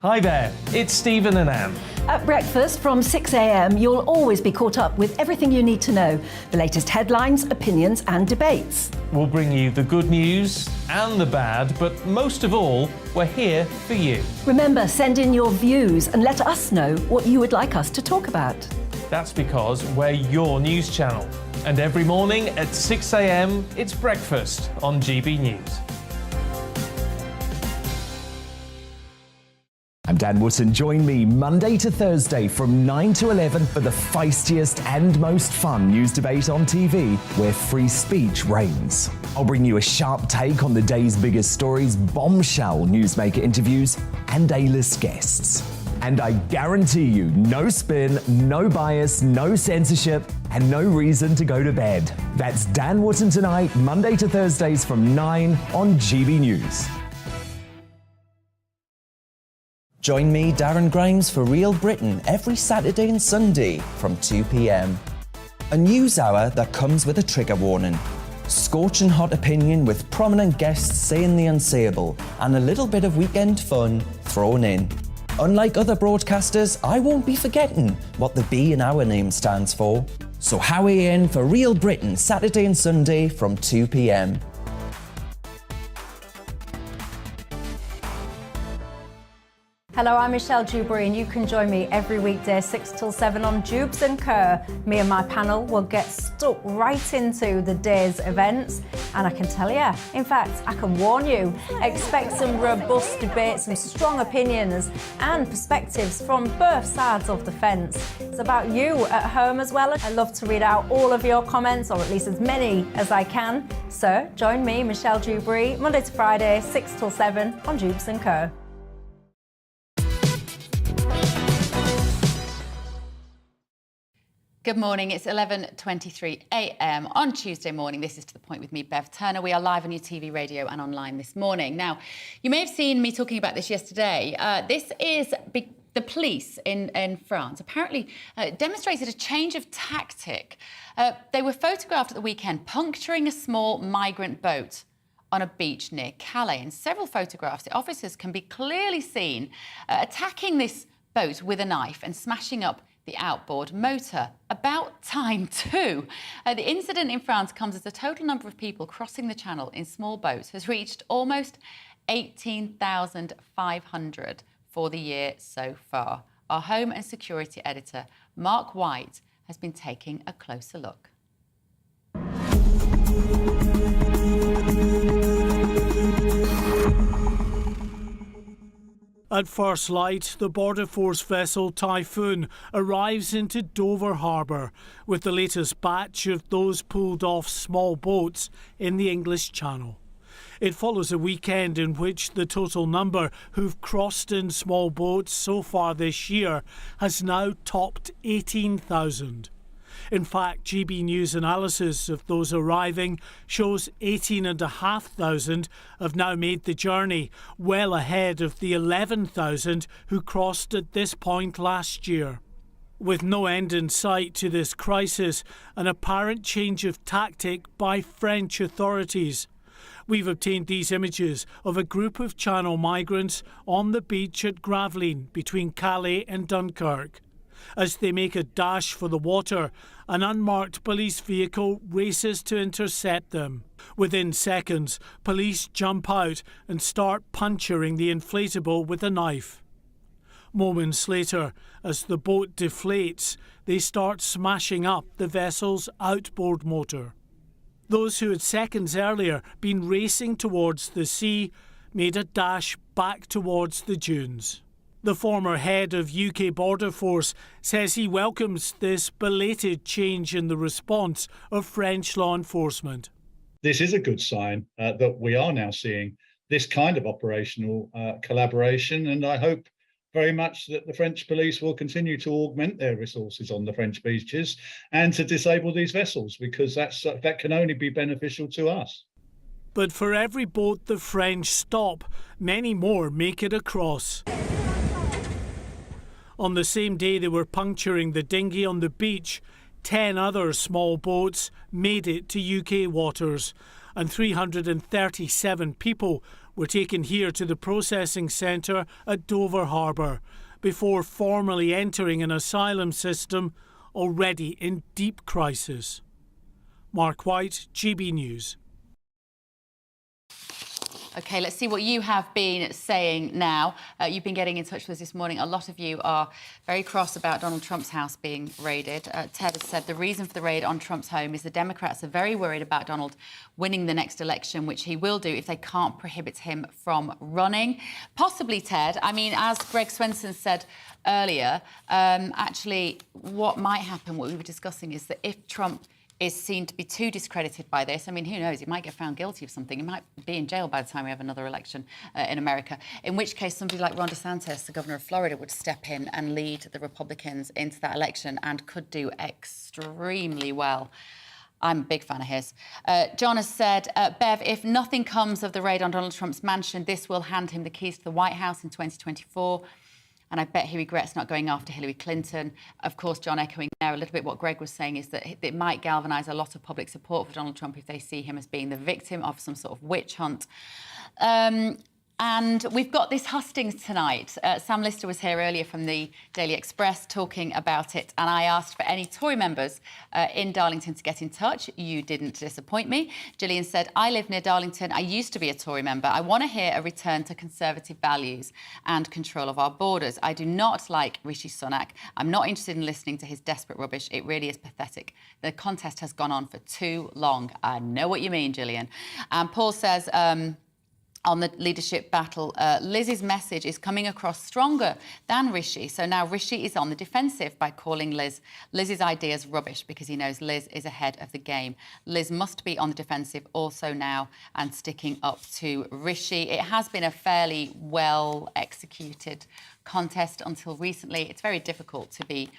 Hi there, it's Stephen and Anne. At breakfast from 6 a.m, you'll always be caught up with everything you need to know, the latest headlines, opinions and debates. We'll bring you the good news and the bad, but most of all, we're here for you. Remember, send in your views and let us know what you would like us to talk about. That's because we're your news channel. And every morning at 6 a.m, it's breakfast on GB News. I'm Dan Wootton. Join me Monday to Thursday from 9 to 11 for the feistiest and most fun news debate on TV, where free speech reigns. I'll bring you a sharp take on the day's biggest stories, bombshell newsmaker interviews, and A-list guests. And I guarantee you, no spin, no bias, no censorship, and no reason to go to bed. That's Dan Wootton Tonight, Monday to Thursdays from 9 on GB News. Join me, Darren Grimes, for Real Britain every Saturday and Sunday from 2 p.m. A news hour that comes with a trigger warning. Scorching hot opinion with prominent guests saying the unsayable and a little bit of weekend fun thrown in. Unlike other broadcasters, I won't be forgetting what the B in our name stands for. So howie in for Real Britain Saturday and Sunday from 2 p.m. Hello, I'm Michelle Dewberry and you can join me every weekday 6 till 7 on Jubes and Kerr. Me and my panel will get stuck right into the day's events and I can tell you, in fact, I can warn you, expect some robust debates, some strong opinions and perspectives from both sides of the fence. It's about you at home as well. I love to read out all of your comments, or at least as many as I can. So join me, Michelle Dewberry, Monday to Friday, 6 till 7 on Jubes and Kerr. Good morning, it's 11:23 a.m. on Tuesday morning. This is To The Point with me, Bev Turner. We are live on your TV, radio and online this morning. Now, you may have seen me talking about this yesterday. This is the police in France apparently demonstrated a change of tactic. They were photographed at the weekend puncturing a small migrant boat on a beach near Calais. In several photographs, the officers can be clearly seen attacking this boat with a knife and smashing up the outboard motor. About time too. The incident in France comes as the total number of people crossing the channel in small boats has reached almost 18,500 for the year so far. Our home and security editor, Mark White, has been taking a closer look. At first light, the Border Force vessel Typhoon arrives into Dover Harbour with the latest batch of those pulled off small boats in the English Channel. It follows a weekend in which the total number who've crossed in small boats so far this year has now topped 18,000. In fact, GB News analysis of those arriving shows 18,500 have now made the journey, well ahead of the 11,000 who crossed at this point last year. With no end in sight to this crisis, an apparent change of tactic by French authorities. We've obtained these images of a group of Channel migrants on the beach at Gravelines between Calais and Dunkirk. As they make a dash for the water, an unmarked police vehicle races to intercept them. Within seconds, police jump out and start puncturing the inflatable with a knife. Moments later, as the boat deflates, they start smashing up the vessel's outboard motor. Those who had seconds earlier been racing towards the sea made a dash back towards the dunes. The former head of UK Border Force says he welcomes this belated change in the response of French law enforcement. This is a good sign that we are now seeing this kind of operational collaboration, and I hope very much that the French police will continue to augment their resources on the French beaches and to disable these vessels, because that can only be beneficial to us. But for every boat the French stop, many more make it across. On the same day they were puncturing the dinghy on the beach, 10 other small boats made it to UK waters, and 337 people were taken here to the processing centre at Dover Harbour before formally entering an asylum system already in deep crisis. Mark White, GB News. OK, let's see what you have been saying now. You've been getting in touch with us this morning. A lot of you are very cross about Donald Trump's house being raided. Ted has said the reason for the raid on Trump's home is the Democrats are very worried about Donald winning the next election, which he will do if they can't prohibit him from running. Possibly, Ted. I mean, as Greg Swenson said earlier, actually, what might happen, what we were discussing, is that if Trump is seen to be too discredited by this. I mean, who knows? He might get found guilty of something. He might be in jail by the time we have another election in America, in which case somebody like Ron DeSantis, the governor of Florida, would step in and lead the Republicans into that election and could do extremely well. I'm a big fan of his. John has said, Bev, if nothing comes of the raid on Donald Trump's mansion, this will hand him the keys to the White House in 2024. And I bet he regrets not going after Hillary Clinton. Of course, John, echoing there a little bit what Greg was saying, is that it might galvanise a lot of public support for Donald Trump if they see him as being the victim of some sort of witch hunt. And we've got this hustings tonight. Sam Lister was here earlier from the Daily Express talking about it, and I asked for any Tory members in Darlington to get in touch. You didn't disappoint me. Gillian said, I live near Darlington. I used to be a Tory member. I want to hear a return to Conservative values and control of our borders. I do not like Rishi Sunak. I'm not interested in listening to his desperate rubbish. It really is pathetic. The contest has gone on for too long. I know what you mean, Gillian. And Paul says, on the leadership battle, Liz's message is coming across stronger than Rishi. So now Rishi is on the defensive by calling Liz's ideas rubbish because he knows Liz is ahead of the game. Liz must be on the defensive also now and sticking up to Rishi. It has been a fairly well executed contest until recently. It's very difficult to be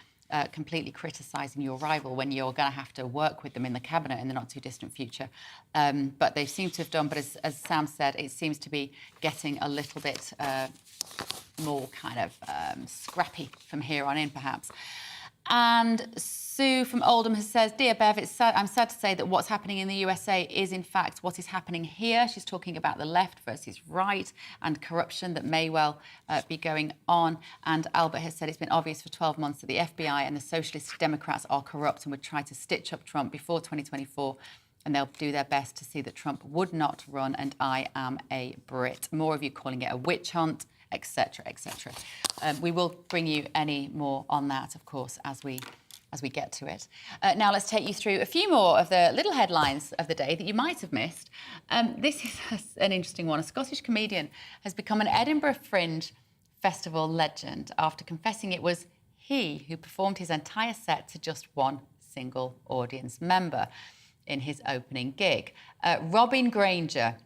completely criticising your rival when you're going to have to work with them in the cabinet in the not too distant future. But they seem to have done, but as Sam said, it seems to be getting a little bit more kind of scrappy from here on in, perhaps. And Sue from Oldham has said, Dear Bev, I'm sad to say that what's happening in the USA is in fact what is happening here. She's talking about the left versus right and corruption that may well be going on. And Albert has said it's been obvious for 12 months that the FBI and the Socialist Democrats are corrupt and would try to stitch up Trump before 2024. And they'll do their best to see that Trump would not run, and I am a Brit. More of you calling it a witch hunt, etc., etc. We will bring you any more on that, of course, as we get to it. Now let's take you through a few more of the little headlines of the day that you might have missed. This is an interesting one. A Scottish comedian has become an Edinburgh Fringe Festival legend after confessing it was he who performed his entire set to just one single audience member in his opening gig. Robin Granger,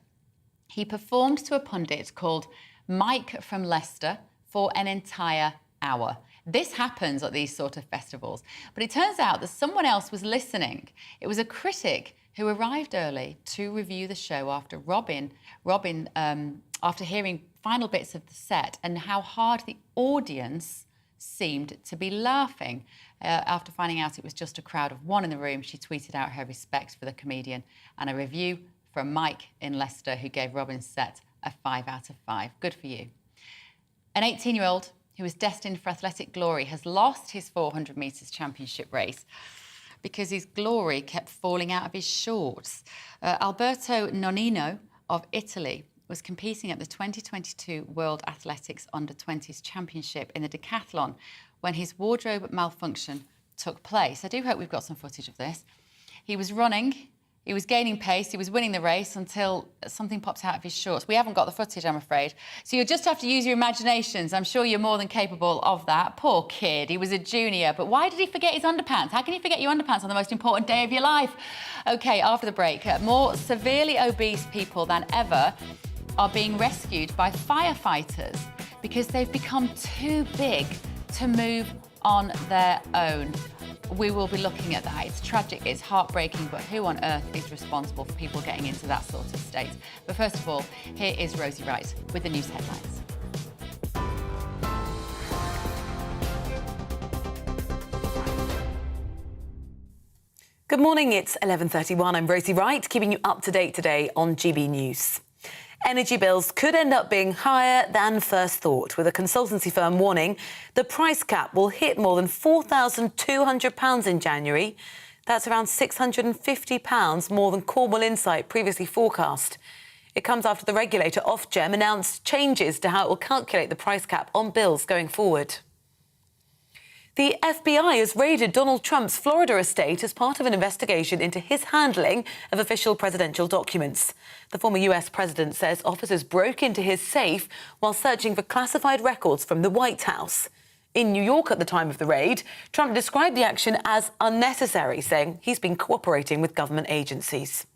he performed to a pundit called Mike from Leicester for an entire hour. This happens at these sort of festivals, but it turns out that someone else was listening. It was a critic who arrived early to review the show after Robin, after hearing final bits of the set and how hard the audience seemed to be laughing. After finding out it was just a crowd of one in the room, she tweeted out her respect for the comedian and a review from Mike in Leicester, who gave Robin's set a 5 out of 5. Good for you. An 18-year-old who was destined for athletic glory has lost his 400 metres championship race because his glory kept falling out of his shorts. Alberto Nonino of Italy was competing at the 2022 World Athletics Under-20s Championship in the decathlon when his wardrobe malfunction took place. I do hope we've got some footage of this. He was running, he was gaining pace, he was winning the race until something popped out of his shorts. We haven't got the footage, I'm afraid. So you'll just have to use your imaginations. I'm sure you're more than capable of that. Poor kid, he was a junior, but why did he forget his underpants? How can you forget your underpants on the most important day of your life? OK, after the break, more severely obese people than ever are being rescued by firefighters because they've become too big to move on their own. We will be looking at that. It's tragic, it's heartbreaking, but who on earth is responsible for people getting into that sort of state? But first of all, here is Rosie Wright with the news headlines. Good morning, it's 11:31. I'm Rosie Wright, keeping you up to date today on GB News. Energy bills could end up being higher than first thought, with a consultancy firm warning the price cap will hit more than £4,200 in January. That's around £650 more than Cornwall Insight previously forecast. It comes after the regulator Ofgem announced changes to how it will calculate the price cap on bills going forward. The FBI has raided Donald Trump's Florida estate as part of an investigation into his handling of official presidential documents. The former US president says officers broke into his safe while searching for classified records from the White House. In New York at the time of the raid, Trump described the action as unnecessary, saying he's been cooperating with government agencies.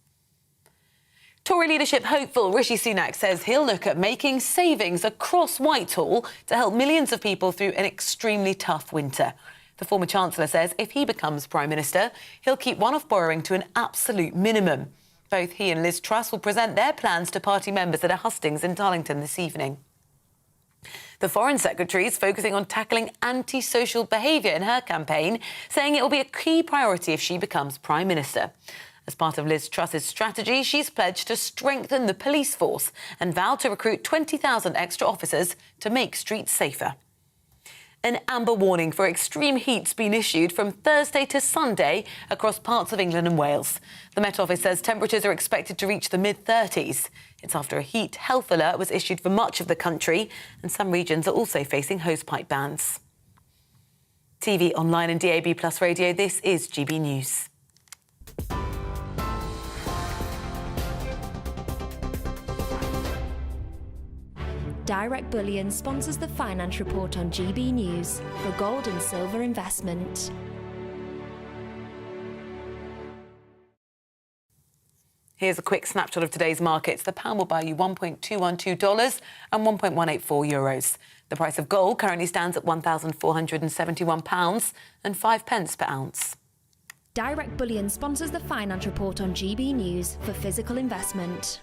Tory leadership hopeful Rishi Sunak says he'll look at making savings across Whitehall to help millions of people through an extremely tough winter. The former Chancellor says if he becomes Prime Minister, he'll keep one-off borrowing to an absolute minimum. Both he and Liz Truss will present their plans to party members at a hustings in Darlington this evening. The Foreign Secretary is focusing on tackling antisocial behaviour in her campaign, saying it will be a key priority if she becomes Prime Minister. As part of Liz Truss's strategy, she's pledged to strengthen the police force and vowed to recruit 20,000 extra officers to make streets safer. An amber warning for extreme heat's been issued from Thursday to Sunday across parts of England and Wales. The Met Office says temperatures are expected to reach the mid-30s. It's after a heat health alert was issued for much of the country, and some regions are also facing hosepipe bans. TV, online and DAB+ radio, this is GB News. Direct Bullion sponsors the Finance Report on GB News for gold and silver investment. Here's a quick snapshot of today's markets. The pound will buy you $1.212 and 1.184 euros. The price of gold currently stands at £1,471 and 5 pence per ounce. Direct Bullion sponsors the Finance Report on GB News for physical investment.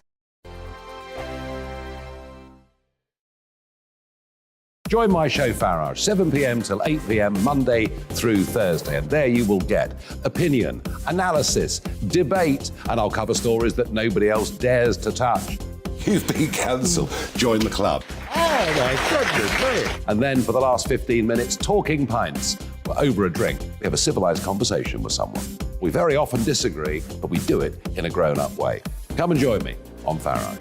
Join my show Farage, 7 p.m. till 8 p.m. Monday through Thursday. And there you will get opinion, analysis, debate, and I'll cover stories that nobody else dares to touch. You've been cancelled. Join the club. Oh, my goodness me. And then for the last 15 minutes, talking pints. We're over a drink. We have a civilised conversation with someone. We very often disagree, but we do it in a grown-up way. Come and join me on Farage.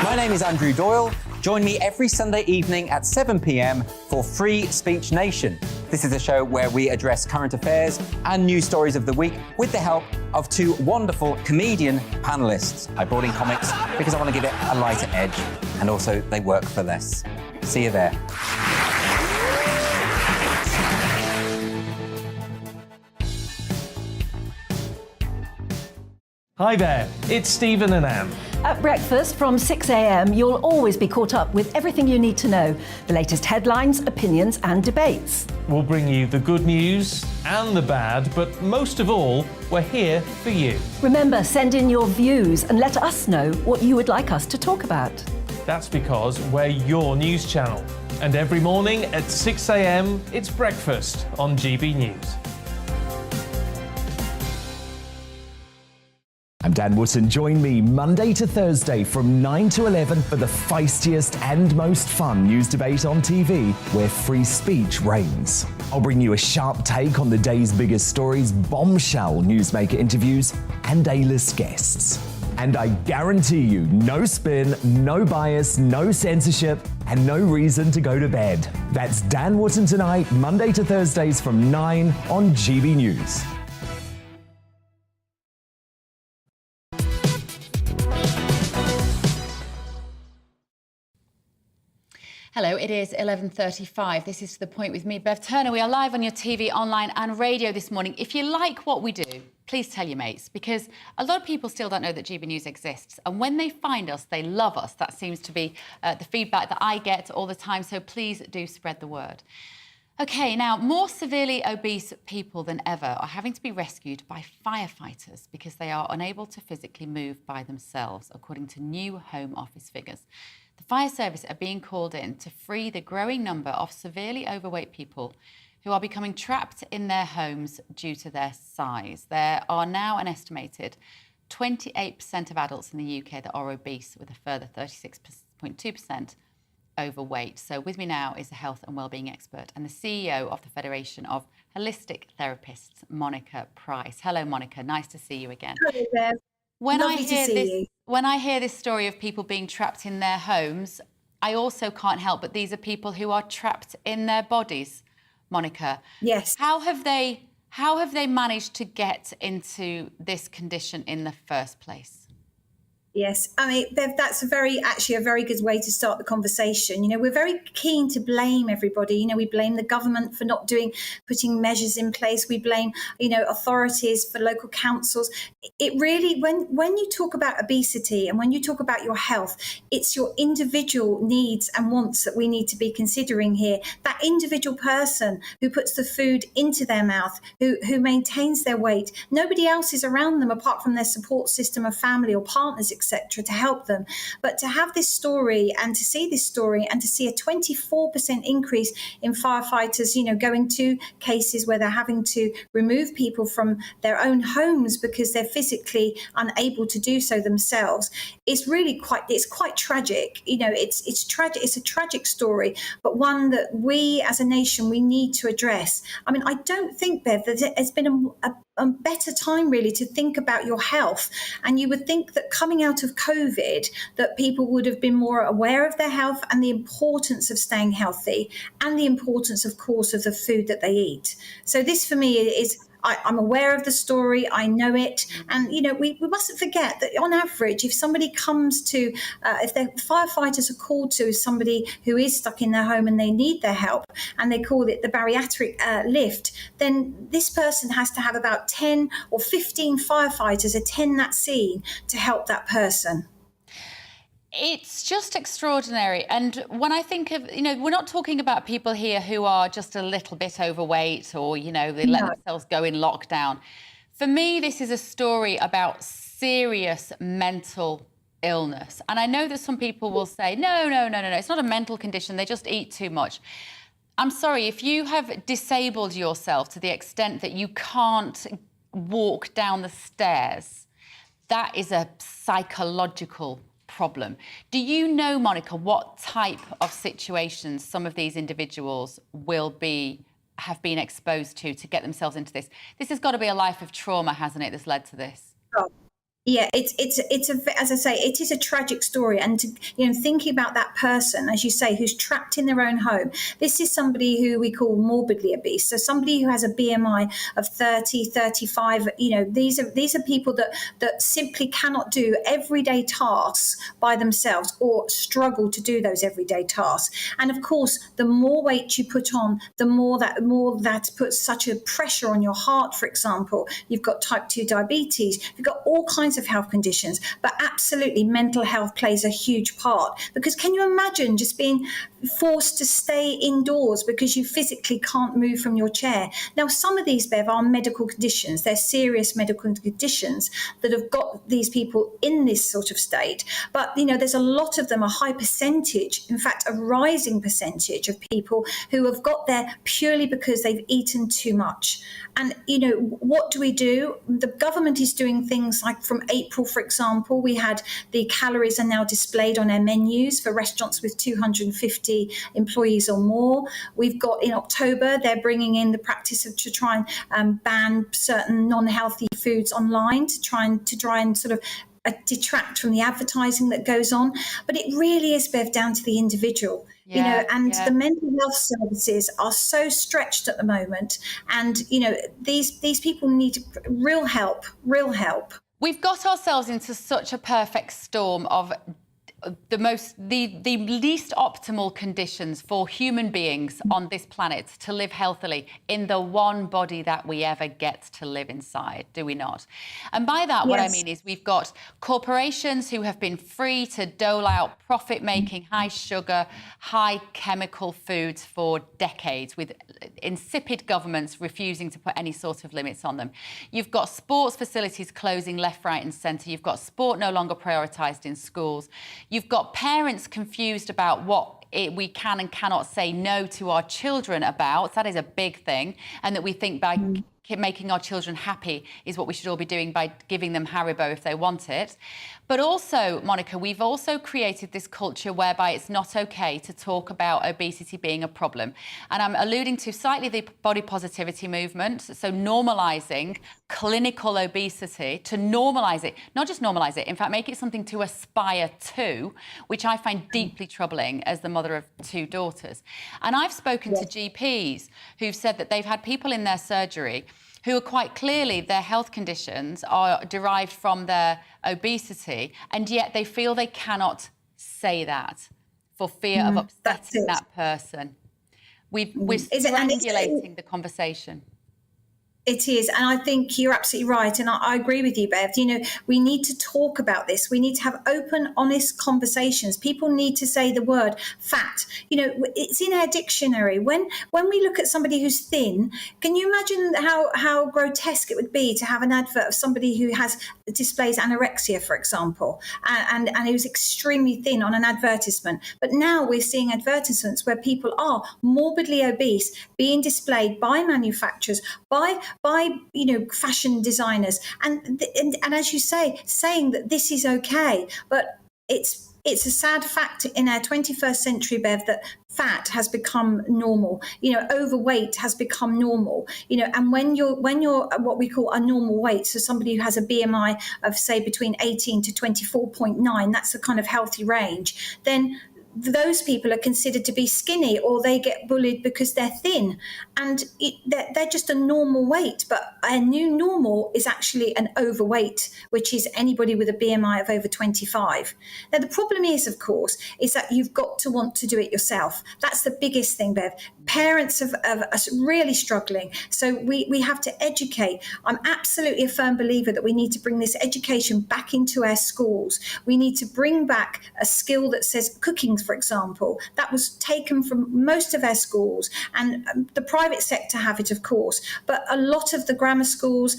My name is Andrew Doyle. Join me every Sunday evening at 7 p.m. for Free Speech Nation. This is a show where we address current affairs and news stories of the week with the help of two wonderful comedian panellists. I brought in comics because I want to give it a lighter edge, and also they work for less. See you there. Hi there, it's Stephen and Anne. At breakfast from 6 a.m, you'll always be caught up with everything you need to know, the latest headlines, opinions and debates. We'll bring you the good news and the bad, but most of all, we're here for you. Remember, send in your views and let us know what you would like us to talk about. That's because we're your news channel. And every morning at 6 a.m, it's breakfast on GB News. I'm Dan Wootton. Join me Monday to Thursday from 9 to 11 for the feistiest and most fun news debate on TV, where free speech reigns. I'll bring you a sharp take on the day's biggest stories, bombshell newsmaker interviews, and A-list guests. And I guarantee you, no spin, no bias, no censorship, and no reason to go to bed. That's Dan Wootton Tonight, Monday to Thursdays from 9 on GB News. Hello, it is 11:35. This is To The Point with me, Bev Turner. We are live on your TV, online and radio this morning. If you like what we do, please tell your mates, because a lot of people still don't know that GB News exists. And when they find us, they love us. That seems to be the feedback that I get all the time, so please do spread the word. OK, now, more severely obese people than ever are having to be rescued by firefighters because they are unable to physically move by themselves, according to new Home Office figures. The fire service are being called in to free the growing number of severely overweight people who are becoming trapped in their homes due to their size. There are now an estimated 28% of adults in the UK that are obese, with a further 36.2% overweight. So with me now is a health and wellbeing expert and the CEO of the Federation of Holistic Therapists, Monica Price. Hello, Monica. Nice to see you again. Hello there. Lovely to see you. When I hear this story of people being trapped in their homes, I also can't help but these are people who are trapped in their bodies, Monica. Yes. How have they managed to get into this condition in the first place? Yes, I mean, Bev, that's actually a very good way to start the conversation. You know, we're very keen to blame everybody. You know, we blame the government for not putting measures in place. We blame, you know, authorities for local councils. It really, when you talk about obesity and when you talk about your health, it's your individual needs and wants that we need to be considering here. That individual person who puts the food into their mouth, who maintains their weight, nobody else is around them apart from their support system of family or partners, etc., to help them. But to have this story and to see this story and to see a 24% increase in firefighters, you know, going to cases where they're having to remove people from their own homes because they're physically unable to do so themselves, it's really quite tragic. You know, it's tragic. It's a tragic story, but one that we as a nation, we need to address. I mean, I don't think, Bev, that there's been a better time really to think about your health. And you would think that coming out of COVID, that people would have been more aware of their health and the importance of staying healthy and the importance, of course, of the food that they eat. So this for me is, I'm aware of the story, I know it. And, you know, we mustn't forget that on average, if somebody comes to, if the firefighters are called to somebody who is stuck in their home and they need their help, and they call it the bariatric lift, then this person has to have about 10 or 15 firefighters attend that scene to help that person. It's just extraordinary. And when I think of, you know, we're not talking about people here who are just a little bit overweight or, you know, they let themselves go in lockdown. For me, this is a story about serious mental illness. And I know that some people will say, no, it's not a mental condition. They just eat too much. I'm sorry, if you have disabled yourself to the extent that you can't walk down the stairs, that is a psychological problem. Do you know, Monica, what type of situations some of these individuals have been exposed to get themselves into this? This has got to be a life of trauma, hasn't it, that's led to this? Oh. Yeah, as I say, it is a tragic story. And, you know, thinking about that person, as you say, who's trapped in their own home, this is somebody who we call morbidly obese. So somebody who has a BMI of 30, 35, you know, these are people that simply cannot do everyday tasks by themselves or struggle to do those everyday tasks. And of course, the more weight you put on, the more that puts such a pressure on your heart, for example. You've got type 2 diabetes, you've got all kinds of health conditions, but absolutely mental health plays a huge part, because can you imagine just being forced to stay indoors because you physically can't move from your chair? Now, some of these, Bev, are medical conditions. They're serious medical conditions that have got these people in this sort of state. But, you know, there's a lot of them, a high percentage, in fact, a rising percentage of people who have got there purely because they've eaten too much. And, you know, what do? The government is doing things like from April, for example, we had the calories are now displayed on their menus for restaurants with 250 employees or more. We've got in October, they're bringing in the practice to try and ban certain non-healthy foods online to try and sort of detract from the advertising that goes on. But it really is, Bev, down to the individual. You know, and the mental health services are so stretched at the moment. And, you know, these people need real help. We've got ourselves into such a perfect storm of the least optimal conditions for human beings on this planet to live healthily in the one body that we ever get to live inside, do we not? And by that, what I mean is we've got corporations who have been free to dole out profit-making, high sugar, high chemical foods for decades, with insipid governments refusing to put any sort of limits on them. You've got sports facilities closing left, right and centre. You've got sport no longer prioritised in schools. You've got parents confused about what we can and cannot say no to our children about. That is a big thing. And that we think by making our children happy is what we should all be doing by giving them Haribo if they want it. But also, Monica, we've also created this culture whereby it's not okay to talk about obesity being a problem. And I'm alluding to slightly the body positivity movement, so normalising clinical obesity, to normalise it, not just normalise it, in fact, make it something to aspire to, which I find deeply troubling as the mother of 2 daughters. And I've spoken to GPs who've said that they've had people in their surgery who are quite clearly their health conditions are derived from their obesity, and yet they feel they cannot say that for fear of upsetting that person. We're strangulating the conversation. It is, and I think you're absolutely right, and I agree with you, Bev. You know, we need to talk about this. We need to have open, honest conversations. People need to say the word fat. You know, it's in our dictionary. When we look at somebody who's thin, can you imagine how grotesque it would be to have an advert of somebody who displays anorexia, for example, and who's extremely thin on an advertisement? But now we're seeing advertisements where people are morbidly obese being displayed by manufacturers, by fashion designers, and as you say, saying that this is okay. But it's a sad fact in our 21st century, Bev, that fat has become normal. You know, overweight has become normal. You know, and when you're what we call a normal weight, so somebody who has a BMI of say between 18 to 24.9, that's the kind of healthy range, then those people are considered to be skinny, or they get bullied because they're thin, and they're just a normal weight. But a new normal is actually an overweight, which is anybody with a BMI of over 25. Now, the problem is, of course, is that you've got to want to do it yourself. That's the biggest thing, Bev. Parents are really struggling. So we have to educate. I'm absolutely a firm believer that we need to bring this education back into our schools. We need to bring back a skill that says cooking, for example. That was taken from most of our schools, and the private sector have it, of course, but a lot of the grammar schools,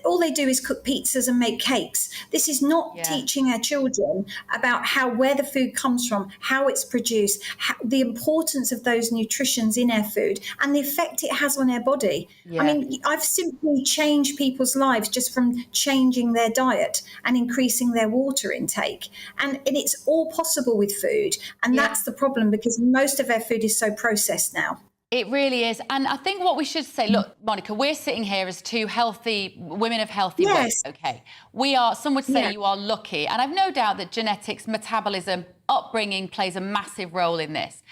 all they do is cook pizzas and make cakes. This is not teaching our children about where the food comes from, how it's produced, the importance of those nutritions in our food, and the effect it has on our body. I mean, I've simply changed people's lives just from changing their diet and increasing their water intake. And it's all possible with food. And that's the problem, because most of our food is so processed now. It really is. And I think what we should say, look, Monica, we're sitting here as two healthy women of healthy weight, okay? We are, some would say you are lucky. And I've no doubt that genetics, metabolism, upbringing plays a massive role in this.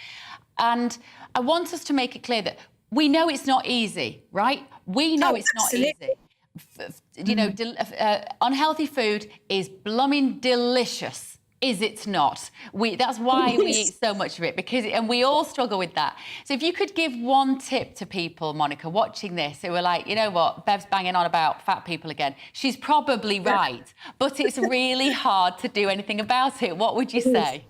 And I want us to make it clear that we know it's not easy, right? We know it's not easy. You know, unhealthy food is blooming delicious. Is it not? That's why we eat so much of it, and we all struggle with that. So if you could give one tip to people, Monica, watching this, who are like, you know what, Bev's banging on about fat people again. She's probably right, but it's really hard to do anything about it. What would you say?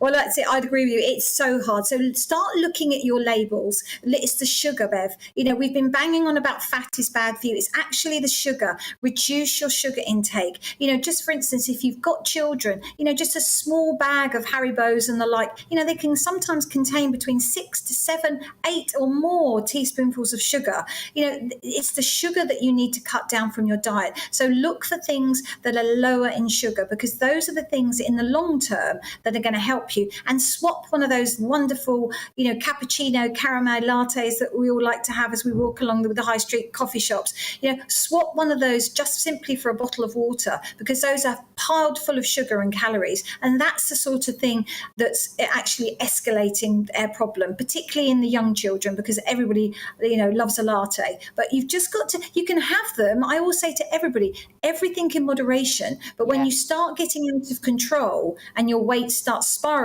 Well, that's it. I'd agree with you. It's so hard. So start looking at your labels. It's the sugar, Bev. You know, we've been banging on about fat is bad for you. It's actually the sugar. Reduce your sugar intake. You know, just for instance, if you've got children, you know, just a small bag of Haribos and the like, you know, they can sometimes contain between 6 to 7, 8 or more teaspoonfuls of sugar. You know, it's the sugar that you need to cut down from your diet. So look for things that are lower in sugar, because those are the things in the long term that are going to help you. And swap one of those wonderful, you know, cappuccino caramel lattes that we all like to have as we walk along the high street coffee shops. You know, swap one of those just simply for a bottle of water, because those are piled full of sugar and calories. And that's the sort of thing that's actually escalating our problem, particularly in the young children, because everybody, you know, loves a latte. But you've just got to, you can have them. I always say to everybody, everything in moderation. But when you start getting out of control and your weight starts spiraling,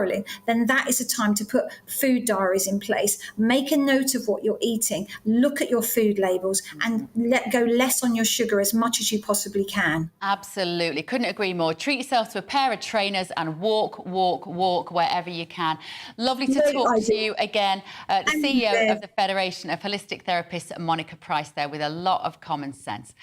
then that is a time to put food diaries in place. Make a note of what you're eating. Look at your food labels and let go less on your sugar as much as you possibly can. Absolutely. Couldn't agree more. Treat yourself to a pair of trainers and walk wherever you can. Lovely to talk to you again. The CEO of the Federation of Holistic Therapists, Monica Price, there with a lot of common sense.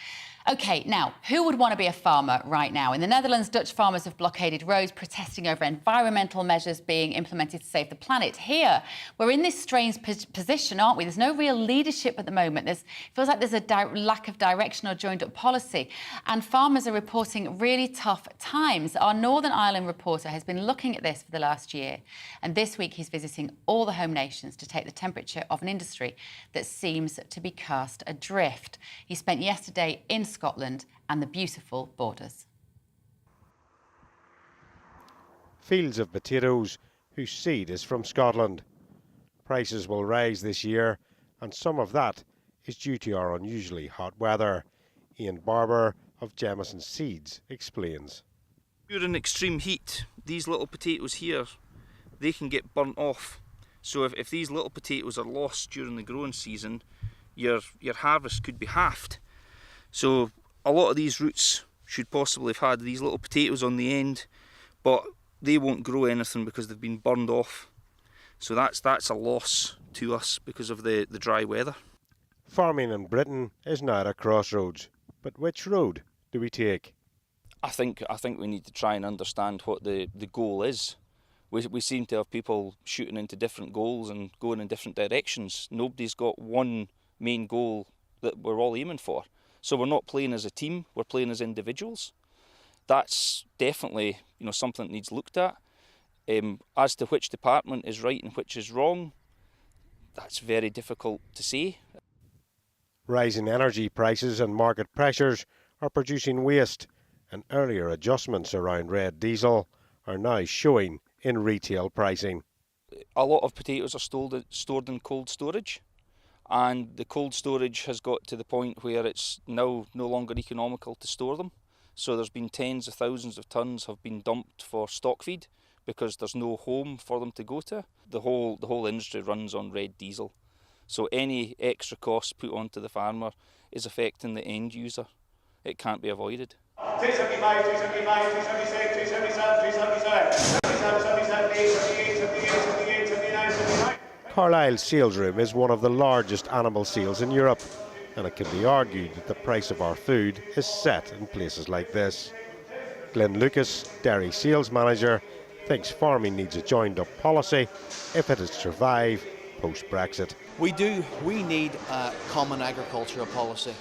OK, now, who would want to be a farmer right now? In the Netherlands, Dutch farmers have blockaded roads, protesting over environmental measures being implemented to save the planet. Here, we're in this strange position, aren't we? There's no real leadership at the moment. It feels like there's a lack of direction or joined-up policy. And farmers are reporting really tough times. Our Northern Ireland reporter has been looking at this for the last year. And this week, he's visiting all the home nations to take the temperature of an industry that seems to be cast adrift. He spent yesterday in Scotland and the beautiful borders. Fields of potatoes whose seed is from Scotland. Prices will rise this year, and some of that is due to our unusually hot weather. Ian Barber of Jamieson Seeds explains. During extreme heat, these little potatoes here, they can get burnt off. So if these little potatoes are lost during the growing season, your harvest could be halved. So a lot of these roots should possibly have had these little potatoes on the end, but they won't grow anything because they've been burned off. So that's a loss to us because of the dry weather. Farming in Britain is now at a crossroads, but which road do we take? I think we need to try and understand what the goal is. We seem to have people shooting into different goals and going in different directions. Nobody's got one main goal that we're all aiming for. So we're not playing as a team, we're playing as individuals. That's definitely something that needs looked at. As to which department is right and which is wrong, that's very difficult to say. Rising energy prices and market pressures are producing waste, and earlier adjustments around red diesel are now showing in retail pricing. A lot of potatoes are stored in cold storage, and the cold storage has got to the point where it's now no longer economical to store them. So there's been tens of thousands of tonnes have been dumped for stock feed because there's no home for them to go to. The whole industry runs on red diesel. So any extra cost put onto the farmer is affecting the end user. It can't be avoided. 375, 375, 376, 377, 377, 377, 78, 78, 79, 79. Carlisle's sales room is one of the largest animal sales in Europe, and it can be argued that the price of our food is set in places like this. Glenn Lucas, dairy sales manager, thinks farming needs a joined-up policy if it is to survive post-Brexit. We need a common agricultural policy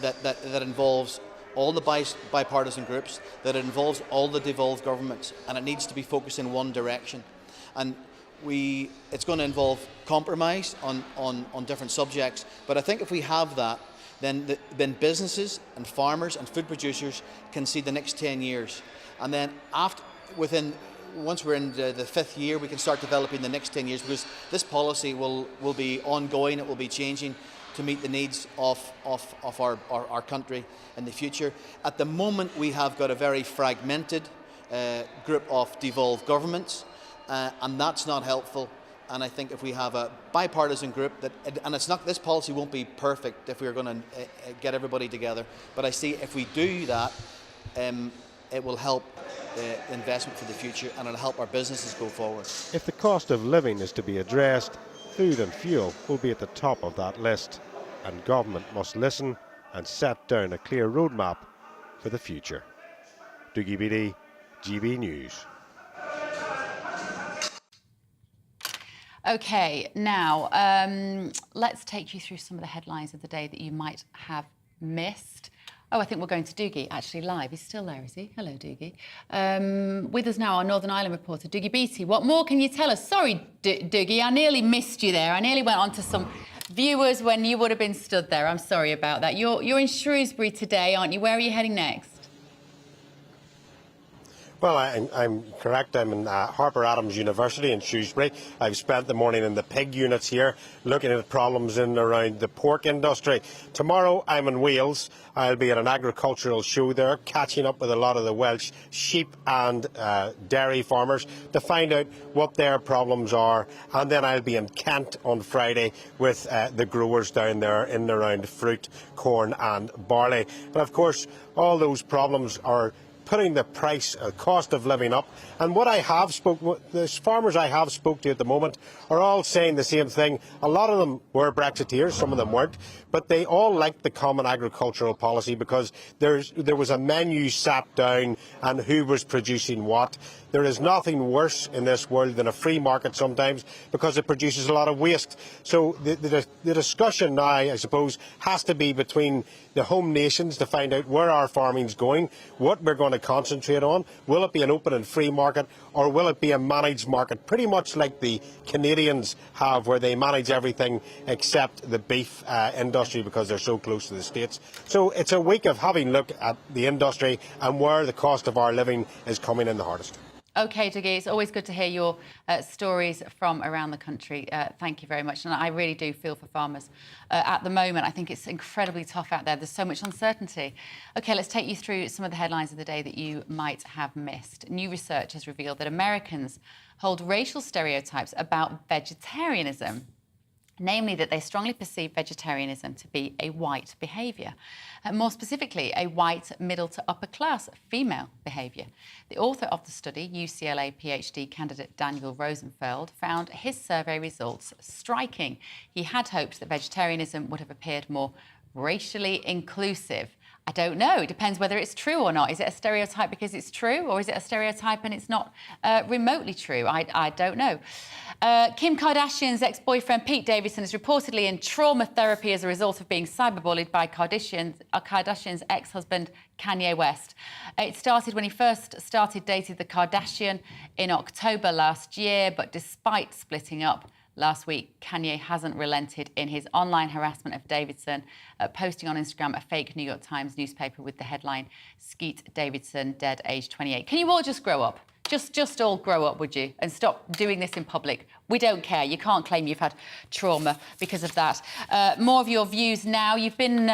that involves all the bipartisan groups, that involves all the devolved governments, and it needs to be focused in one direction. And it's going to involve compromise on different subjects, but I think if we have that, then businesses and farmers and food producers can see the next 10 years. And then once we're in the 5th year, we can start developing the next 10 years, because this policy will be ongoing, it will be changing to meet the needs of our country in the future. At the moment, we have got a very fragmented group of devolved governments, and that's not helpful. And I think if we have a bipartisan group, this policy won't be perfect if we're going to get everybody together, but I see if we do that, it will help investment for the future, and it'll help our businesses go forward. If the cost of living is to be addressed, food and fuel will be at the top of that list, and government must listen and set down a clear roadmap for the future. Dougie Beattie, GB News. Okay, now let's take you through some of the headlines of the day that you might have missed. Oh, I think we're going to Dougie, actually live. He's still there, is he? Hello, Dougie. With us now, our Northern Ireland reporter, Dougie Beattie. What more can you tell us? Sorry, Dougie, I nearly missed you there. I nearly went on to some viewers when you would have been stood there. I'm sorry about that. You're in Shrewsbury today, aren't you? Where are you heading next? Well, I'm correct. I'm in Harper Adams University in Shrewsbury. I've spent the morning in the pig units here, looking at problems in and around the pork industry. Tomorrow, I'm in Wales. I'll be at an agricultural show there, catching up with a lot of the Welsh sheep and dairy farmers to find out what their problems are. And then I'll be in Kent on Friday with the growers down there in and around fruit, corn and barley. But of course, all those problems are putting the price, cost of living up. And what I have the farmers I have spoke to at the moment are all saying the same thing. A lot of them were Brexiteers, some of them weren't, but they all liked the common agricultural policy because there was a menu sat down and who was producing what. There is nothing worse in this world than a free market sometimes because it produces a lot of waste. So the discussion now, I suppose, has to be between the home nations to find out where our farming's going, what we're going to concentrate on. Will it be an open and free market, or will it be a managed market, pretty much like the Canadians have, where they manage everything except the beef industry because they're so close to the States. So it's a week of having a look at the industry and where the cost of our living is coming in the hardest. OK, Dougie, it's always good to hear your stories from around the country. Thank you very much. And I really do feel for farmers. At the moment, I think it's incredibly tough out there. There's so much uncertainty. OK, let's take you through some of the headlines of the day that you might have missed. New research has revealed that Americans hold racial stereotypes about vegetarianism. Namely, that they strongly perceive vegetarianism to be a white behaviour. More specifically, a white middle to upper class female behaviour. The author of the study, UCLA PhD candidate Daniel Rosenfeld, found his survey results striking. He had hoped that vegetarianism would have appeared more racially inclusive. I don't know. It depends whether it's true or not. Is it a stereotype because it's true, or is it a stereotype and it's not remotely true? I don't know. Kim Kardashian's ex-boyfriend Pete Davidson is reportedly in trauma therapy as a result of being cyberbullied by Kardashian's ex-husband Kanye West. It started when he first started dating the Kardashian in October last year, but despite splitting up last week, Kanye hasn't relented in his online harassment of Davidson, posting on Instagram a fake New York Times newspaper with the headline, "Skeet Davidson, dead, age 28. Can you all just grow up? Just all grow up, would you? And stop doing this in public. We don't care. You can't claim you've had trauma because of that. More of your views now. You've been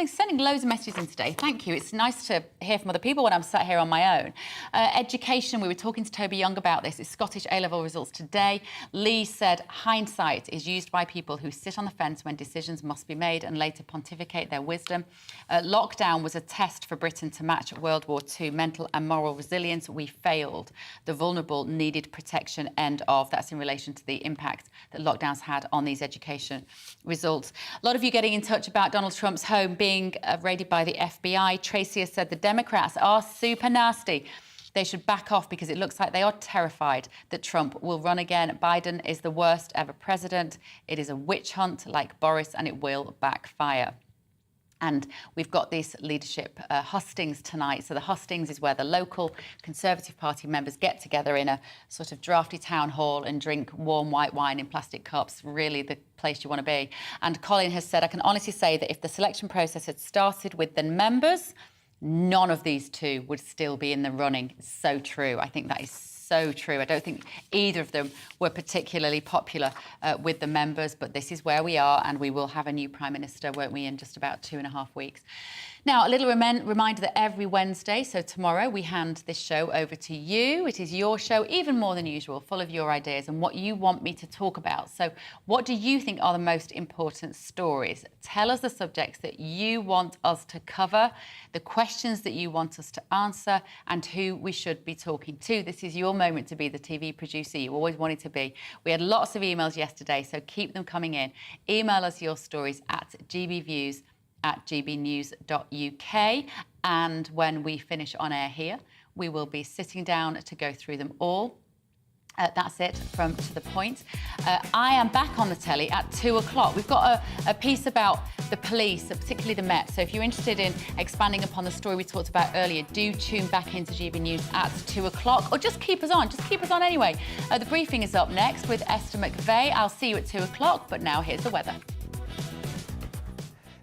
sending loads of messages in today. Thank you. It's nice to hear from other people when I'm sat here on my own. Education, we were talking to Toby Young about this. It's Scottish A-level results today. Lee said hindsight is used by people who sit on the fence when decisions must be made and later pontificate their wisdom. Lockdown was a test for Britain to match World War II mental and moral resilience. We failed. The vulnerable needed protection, end of. That's in relation to the impact that lockdowns had on these education results. A lot of you getting in touch about Donald Trump's home being raided by the FBI. Tracy has said the Democrats are super nasty. They should back off because it looks like they are terrified that Trump will run again. Biden is the worst ever president. It is a witch hunt like Boris, and it will backfire. And we've got this leadership hustings tonight. So the hustings is where the local Conservative Party members get together in a sort of drafty town hall and drink warm white wine in plastic cups, really the place you want to be. And Colin has said, I can honestly say that if the selection process had started with the members, none of these two would still be in the running. It's so true. I think that is so true. I don't think either of them were particularly popular with the members, but this is where we are, and we will have a new Prime Minister, won't we, in just about 2.5 weeks. Now, a little reminder that every Wednesday, so tomorrow, we hand this show over to you. It is your show, even more than usual, full of your ideas and what you want me to talk about. So what do you think are the most important stories? Tell us the subjects that you want us to cover, the questions that you want us to answer, and who we should be talking to. This is your moment to be the TV producer you always wanted to be. We had lots of emails yesterday, so keep them coming in. Email us your stories at gbviews@gbnews.uk, and when we finish on air here, we will be sitting down to go through them all. That's it from To The Point. I am back on the telly at 2 o'clock. We've got a piece about the police, particularly the Met. So if you're interested in expanding upon the story we talked about earlier, do tune back into GB News at 2 o'clock, or just keep us on. Just keep us on anyway. The briefing is up next with Esther McVeigh. I'll see you at 2 o'clock, but now here's the weather.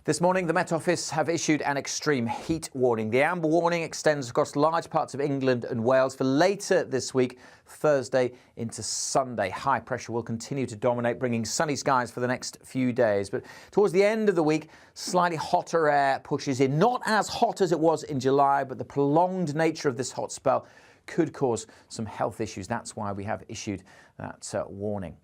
This morning, the Met Office have issued an extreme heat warning. The amber warning extends across large parts of England and Wales for later this week, Thursday into Sunday. High pressure will continue to dominate, bringing sunny skies for the next few days. But towards the end of the week, slightly hotter air pushes in. Not as hot as it was in July, but the prolonged nature of this hot spell could cause some health issues. That's why we have issued that warning.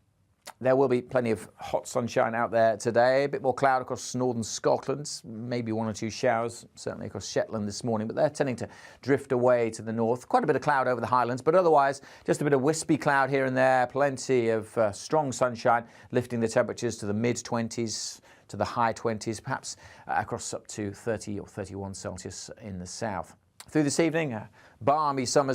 There will be plenty of hot sunshine out there today. A bit more cloud across northern Scotland, maybe 1 or 2 showers, certainly across Shetland this morning, but they're tending to drift away to the north. Quite a bit of cloud over the Highlands, but otherwise just a bit of wispy cloud here and there. Plenty of strong sunshine, lifting the temperatures to the mid-20s to the high 20s, perhaps across up to 30 or 31 Celsius in the south. Through this evening, balmy summer's